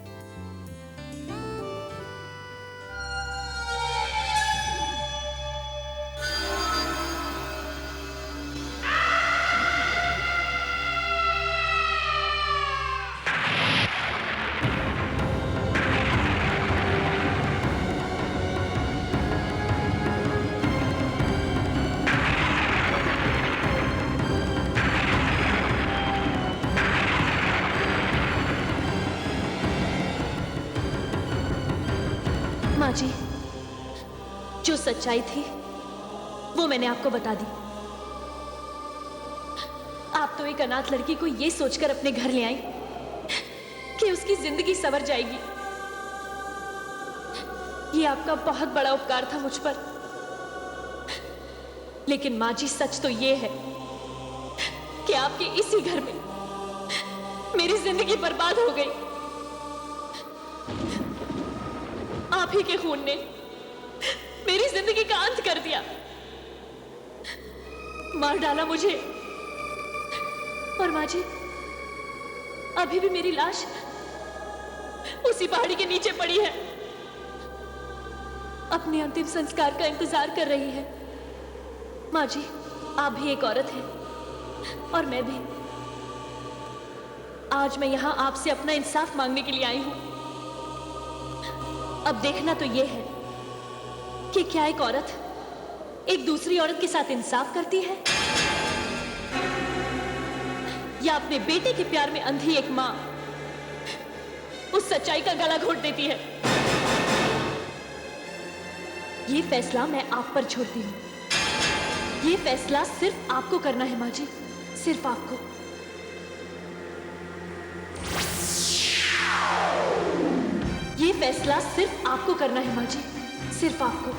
माँ जी, जो सच्चाई थी वो मैंने आपको बता दी। आप तो एक अनाथ लड़की को ये सोचकर अपने घर ले आई कि उसकी जिंदगी संवर जाएगी। ये आपका बहुत बड़ा उपकार था मुझ पर। लेकिन माँ जी, सच तो ये है कि आपके इसी घर में मेरी जिंदगी बर्बाद हो गई। आप ही के खून ने मेरी जिंदगी का अंत कर दिया, मार डाला मुझे। और माँ जी, अभी भी मेरी लाश उसी पहाड़ी के नीचे पड़ी है, अपने अंतिम संस्कार का इंतजार कर रही है। माँ जी, आप भी एक औरत हैं और मैं भी। आज मैं यहां आपसे अपना इंसाफ मांगने के लिए आई हूं। अब देखना तो यह है कि क्या एक औरत एक दूसरी औरत के साथ इंसाफ करती है, या अपने बेटे के प्यार में अंधी एक मां उस सच्चाई का गला घोट देती है। यह फैसला मैं आप पर छोड़ती हूं। यह फैसला सिर्फ आपको करना है मां जी, सिर्फ आपको। ये फैसला सिर्फ आपको करना है माँ जी, सिर्फ आपको।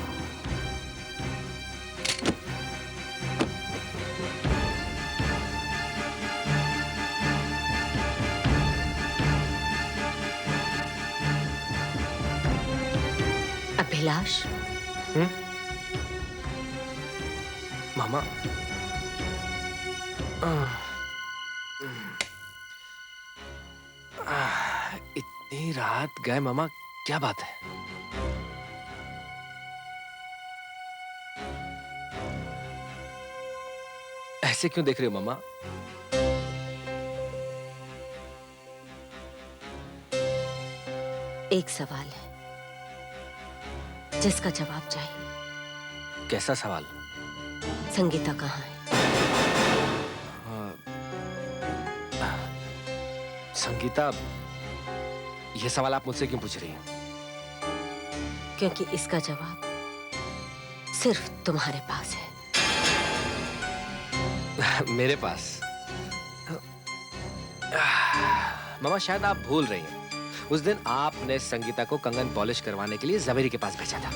अभिलाष, मामा, इतनी रात गए मामा, क्या बात है? ऐसे क्यों देख रहे हो मामा? एक सवाल है जिसका जवाब चाहिए। कैसा सवाल? संगीता कहाँ है? संगीता, यह सवाल आप मुझसे क्यों पूछ रही हैं? क्योंकि इसका जवाब सिर्फ तुम्हारे पास है। मेरे पास? मामा, शायद आप भूल रही हैं। उस दिन आपने संगीता को कंगन पॉलिश करवाने के लिए जवेरी के पास भेजा था।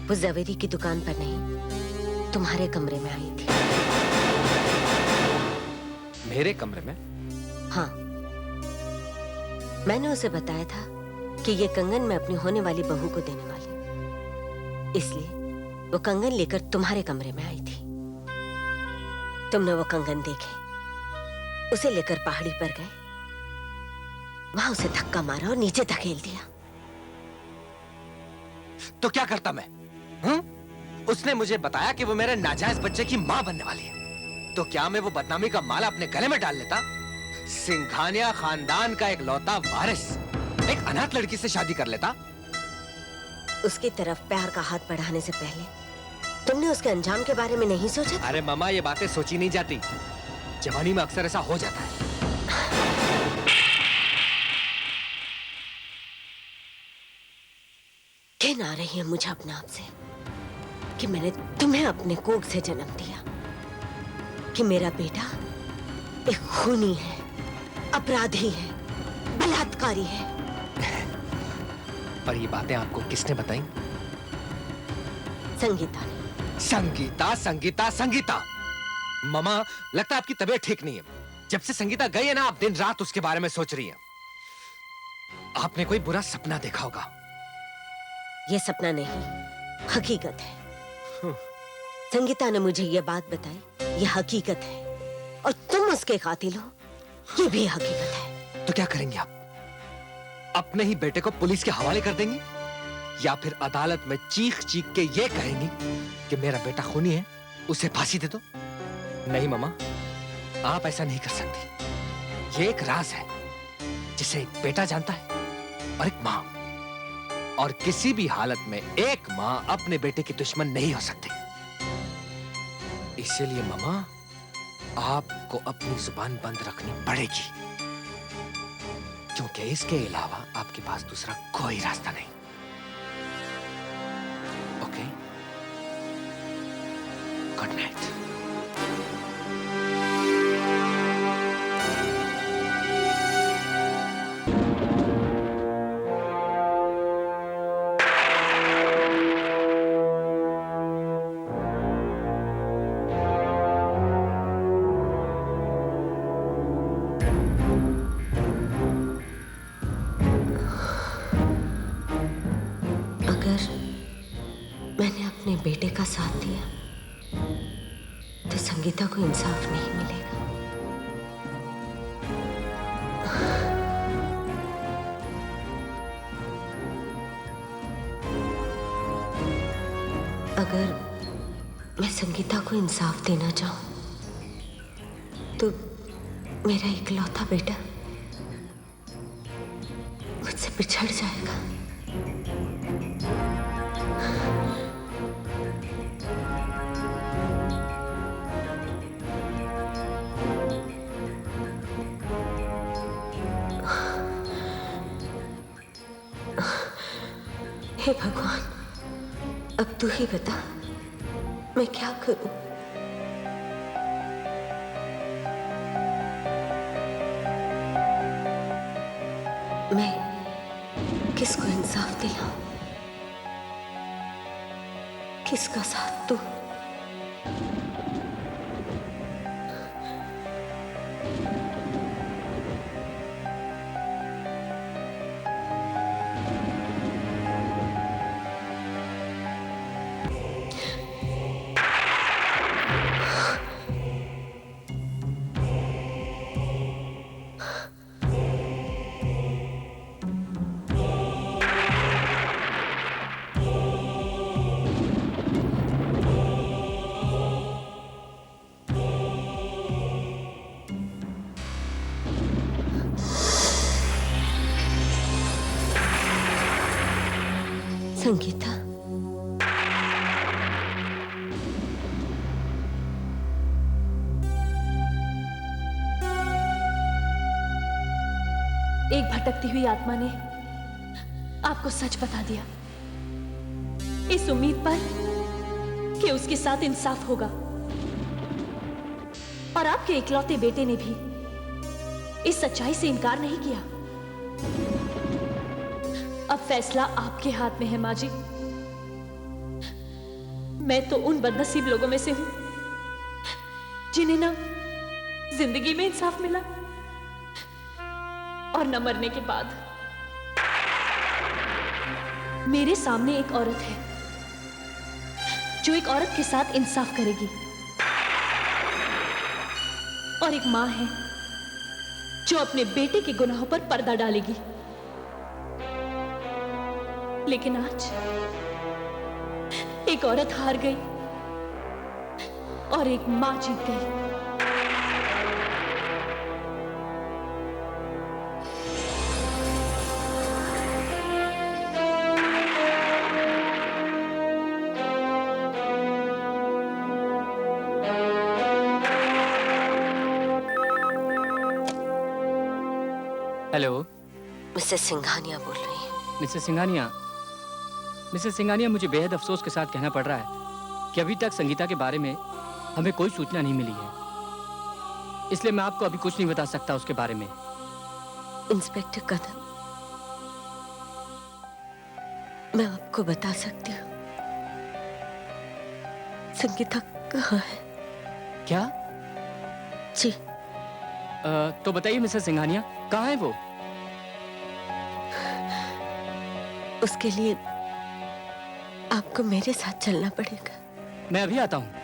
वो जवेरी की दुकान पर नहीं, तुम्हारे कमरे में आई थी। मेरे कमरे में? हाँ, मैंने उसे बताया था कि ये कंगन मैं अपनी होने वाली बहू को देने वाली हूं, इसलिए वो कंगन लेकर तुम्हारे कमरे में आई थी। तुमने वो कंगन देखे, उसे लेकर पहाड़ी पर गए, वहां उसे धक्का मारा और नीचे धकेल दिया। तो क्या करता मैं? उसने मुझे बताया कि वो मेरे नाजायज बच्चे की मां बनने वाली है, तो क्या मैं वो बदनामी का माला अपने गले में डाल लेता? सिंघानिया खानदान का एक लौता वारिस एक अनाथ लड़की से शादी कर लेता? उसकी तरफ प्यार का हाथ बढ़ाने से पहले तुमने उसके अंजाम के बारे में नहीं सोचा? अरे मामा, ये बातें सोची नहीं जाती। जवानी में अक्सर ऐसा हो जाता है। घिन आ रही है मुझे अपने आप से कि मैंने तुम्हें अपने कोख से जन्म दिया, कि मेरा बेटा एक खूनी है, अपराधी है, बलात्कारी है। पर ये बातें आपको किसने बताई? संगीता ने। संगीता, संगीता, संगीता। मामा, लगता है आपकी तबीयत ठीक नहीं है। जब से संगीता गई है ना, आप दिन रात उसके बारे में सोच रही हैं। आपने कोई बुरा सपना देखा होगा। ये सपना नहीं, हकीकत है। संगीता ने मुझे ये बात बताई, ये हकीकत है, और तुम उसके कातिल हो, ये भी हकीकत है। तो क्या करेंगे आप? अपने ही बेटे को पुलिस के हवाले कर देंगी, या फिर अदालत में चीख चीख के ये कहेंगी कि मेरा बेटा खूनी है, उसे फांसी दे दो? नहीं मामा, आप ऐसा नहीं कर सकती। ये एक राज है जिसे एक बेटा जानता है और एक माँ, और किसी भी हालत में एक माँ अपने बेटे की दुश्मन नहीं हो सकती। इसीलिए मामा, आपको अपनी जुबान बंद रखनी पड़ेगी, क्योंकि इसके अलावा आपके पास दूसरा कोई रास्ता नहीं। Okay, good night. अगर मैंने अपने बेटे का साथ दिया तो संगीता को इंसाफ नहीं मिलेगा। अगर मैं संगीता को इंसाफ देना चाहूं तो मेरा इकलौता बेटा मुझसे बिछड़ जाएगा। हे भगवान, अब तू ही बता मैं क्या करूं? मैं किसको इंसाफ दिलाऊं? किसका साथ दूं? संगीता, एक भटकती हुई आत्मा ने आपको सच बता दिया, इस उम्मीद पर कि उसके साथ इंसाफ होगा। और आपके इकलौते बेटे ने भी इस सच्चाई से इनकार नहीं किया। अब फैसला आपके हाथ में है माँ जी। मैं तो उन बदनसीब लोगों में से हूं जिन्हें ना जिंदगी में इंसाफ मिला और न मरने के बाद। मेरे सामने एक औरत है जो एक औरत के साथ इंसाफ करेगी, और एक मां है जो अपने बेटे के गुनाहों पर पर्दा डालेगी। लेकिन आज एक औरत हार गई और एक मां जीत गई। हेलो, मिसेस सिंघानिया बोल रही है। मिसेस सिंघानिया, मिसेस सिंघानिया, मुझे बेहद अफसोस के साथ कहना पड़ रहा है कि अभी तक संगीता के बारे में हमें कोई सूचना नहीं मिली है, इसलिए मैं आपको अभी कुछ नहीं बता सकता उसके बारे में। इंस्पेक्टर कदम, मैं आपको बता सकती हूँ, संगीता कहाँ है? क्या? जी, तो बताइए मिसेस सिंघानिया, कहाँ है वो? उसके लिए आपको मेरे साथ चलना पड़ेगा। मैं अभी आता हूँ।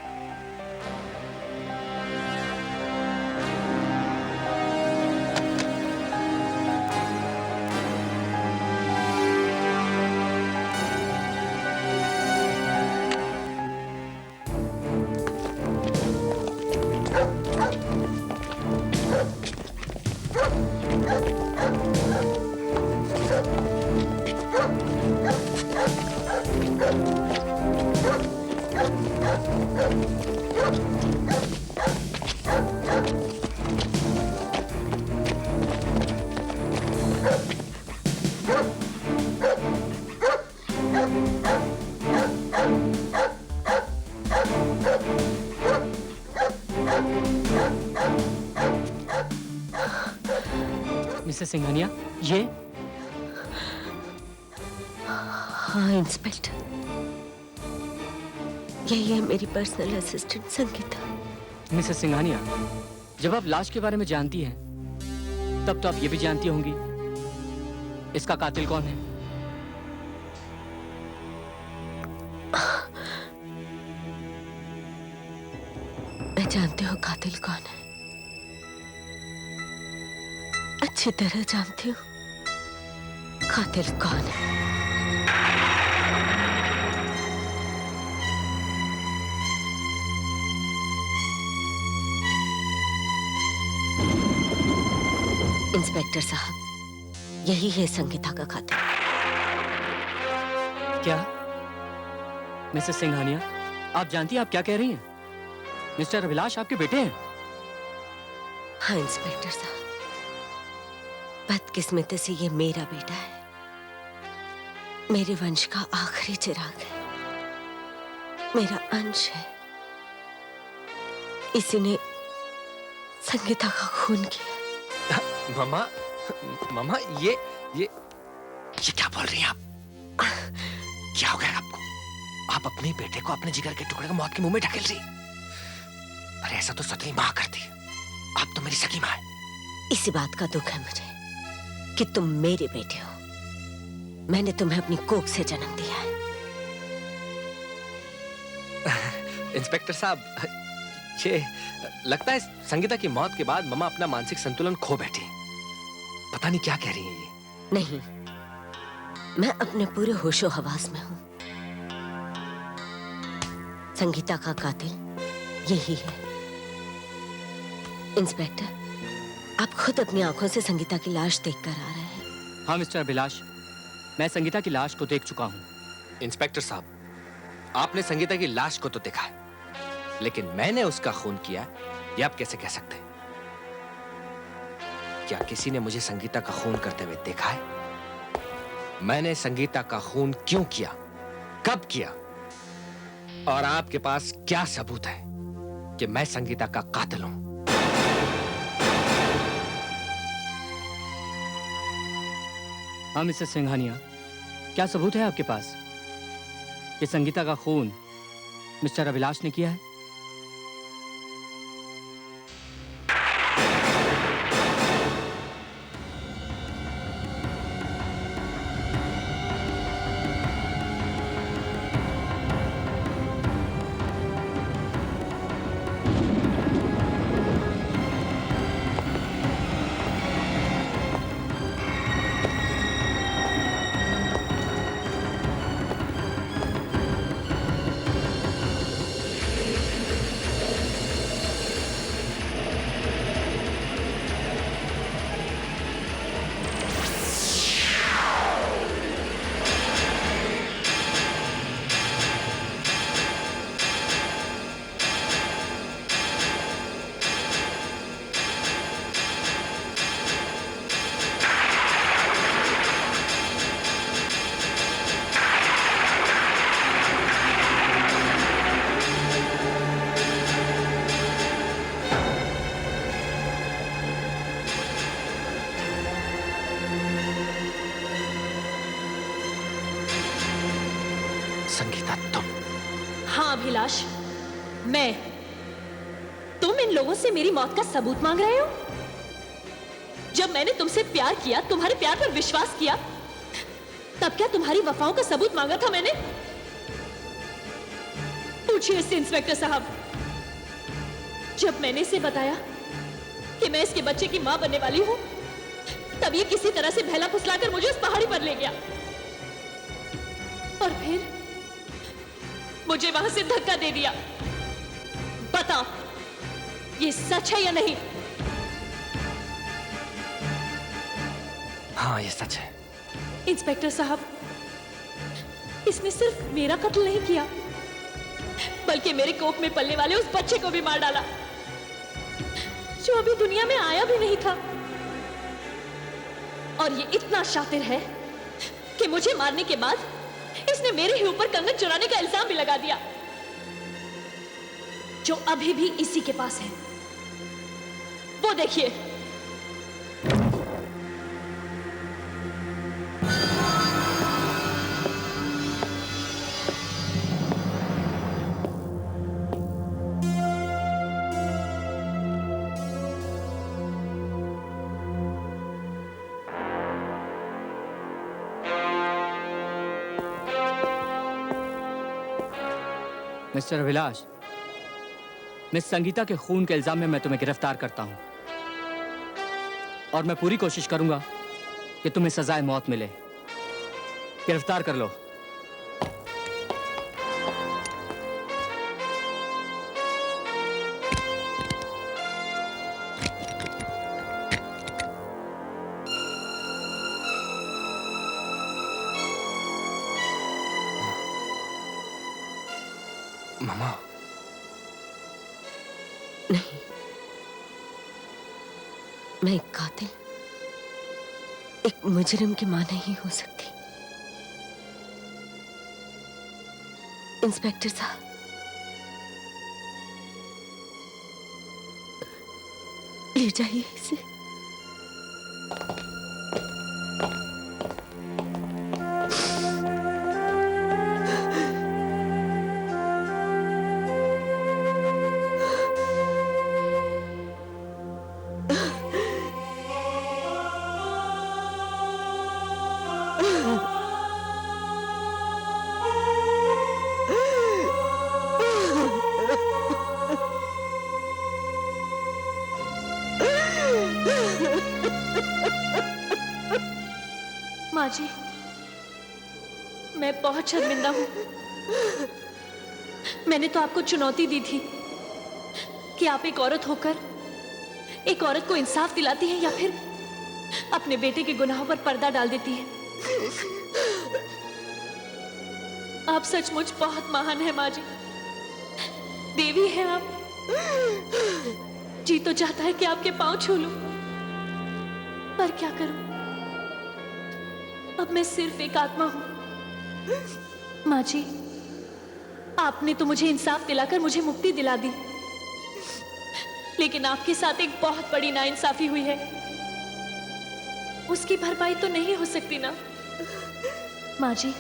मिसेस सिंघानिया, ये? हाँ इंस्पेक्टर, यही है मेरी personal assistant Sangeeta. Mrs Singhania, जब आप लाश के बारे में जानती हैं, तब तो आप ये भी जानती होंगी इसका कातिल कौन है। मैं जानती हूँ कातिल कौन है, अच्छी तरह जानती हूँ कातिल कौन है। इंस्पेक्टर साहब, यही है संगीता का कातिल। क्या? मिसेस सिंघानिया, आप जानती हैं आप क्या कह रही हैं? मिस्टर अभिलाष आपके बेटे हैं? हाँ इंस्पेक्टर साहब, बदकिस्मती से ये मेरा बेटा है, मेरे वंश का आखिरी चिराग है, मेरा अंश है। इसी ने संगीता का खून किया। मामा, मामा, ये क्या बोल रही हैं आप? क्या हो गया आपको? आप अपने बेटे को अपने जिगर के टुकड़े को मौत के मुंह में ढकेल रही। अरे ऐसा तो सतरी माँ करती है, आप तो मेरी सगी माँ है। इसी बात का दुख है मुझे कि तुम मेरे बेटे हो। मैंने तुम्हें अपनी कोख से जन्म दिया है। इंस्पेक्टर साहब, ये लगता है संगीता की मौत के बाद मम्मा अपना मानसिक संतुलन खो बैठी। पता नहीं क्या कह रही हैं ये। नहीं, मैं अपने पूरे होशो हवास में हूं। संगीता का कातिल यही है। इंस्पेक्टर, आप खुद अपनी आंखों से संगीता की लाश देखकर आ रहे हैं। हाँ मिस्टर अभिलाष, मैं संगीता की लाश को देख चुका हूँ। इंस्पेक्टर साहब, आपने संगीता की लाश को तो देखा है, लेकिन मैंने उसका खून किया, ये आप कैसे कह सकते हैं? क्या किसी ने मुझे संगीता का खून करते हुए देखा है? मैंने संगीता का खून क्यों किया, कब किया, और आपके पास क्या सबूत है कि मैं संगीता का कातिल हूं? हाँ मिसेस सिंघानिया, क्या सबूत है आपके पास कि संगीता का खून मिस्टर अभिलाष ने किया है? संगीता तुम। हाँ अभिलाष, मैं। तुम इन लोगों से मेरी मौत का सबूत मांग रहे हो? जब मैंने तुमसे प्यार किया, तुम्हारे प्यार पर विश्वास किया, तब क्या तुम्हारी वफाओं का सबूत मांगा था मैंने? पूछिए इससे इंस्पेक्टर साहब। जब मैंने इसे बताया कि मैं इसके बच्चे की मां बनने वाली हूं, तब ये किसी तरह से बहला फुसलाकर मुझे उस पहाड़ी पर ले गया और फिर मुझे वहां से धक्का दे दिया। बताओ, ये सच है या नहीं? हाँ, ये सच है। इंस्पेक्टर साहब, इसने सिर्फ मेरा कत्ल नहीं किया, बल्कि मेरे कोख में पलने वाले उस बच्चे को भी मार डाला, जो अभी दुनिया में आया भी नहीं था। और ये इतना शातिर है कि मुझे मारने के बाद इसने मेरे ही ऊपर कंगन चुराने का इल्जाम भी लगा दिया, जो अभी भी इसी के पास है। वो देखिए। मिस्टर अभिलाष, मिस संगीता के खून के इल्जाम में मैं तुम्हें गिरफ्तार करता हूं और मैं पूरी कोशिश करूंगा कि तुम्हें सजाए मौत मिले। गिरफ्तार कर लो। मामा, नहीं, मैं एक कातिल, एक मुजरिम की मां नहीं हो सकती। इंस्पेक्टर साहब, ले जाइए इसे। माँ जी, मैं बहुत शर्मिंदा हूं। मैंने तो आपको चुनौती दी थी कि आप एक औरत होकर एक औरत को इंसाफ दिलाती हैं या फिर अपने बेटे के गुनाहों पर पर्दा डाल देती हैं। आप सचमुच बहुत महान हैं माँ जी, देवी हैं आप। जी तो चाहता है कि आपके पांव छू लूं, पर क्या करूं, अब मैं सिर्फ एक आत्मा हूं। माँ जी, आपने तो मुझे इंसाफ दिलाकर मुझे मुक्ति दिला दी, लेकिन आपके साथ एक बहुत बड़ी नाइंसाफी हुई है। उसकी भरपाई तो नहीं हो सकती ना। माँ जी,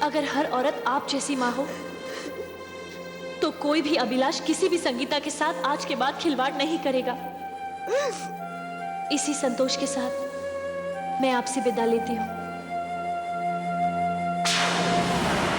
अगर हर औरत आप जैसी माँ हो तो कोई भी अभिलाष किसी भी संगीता के साथ आज के बाद खिलवाड़ नहीं करेगा। इसी संतोष के साथ मैं आपसे विदा लेती हूँ।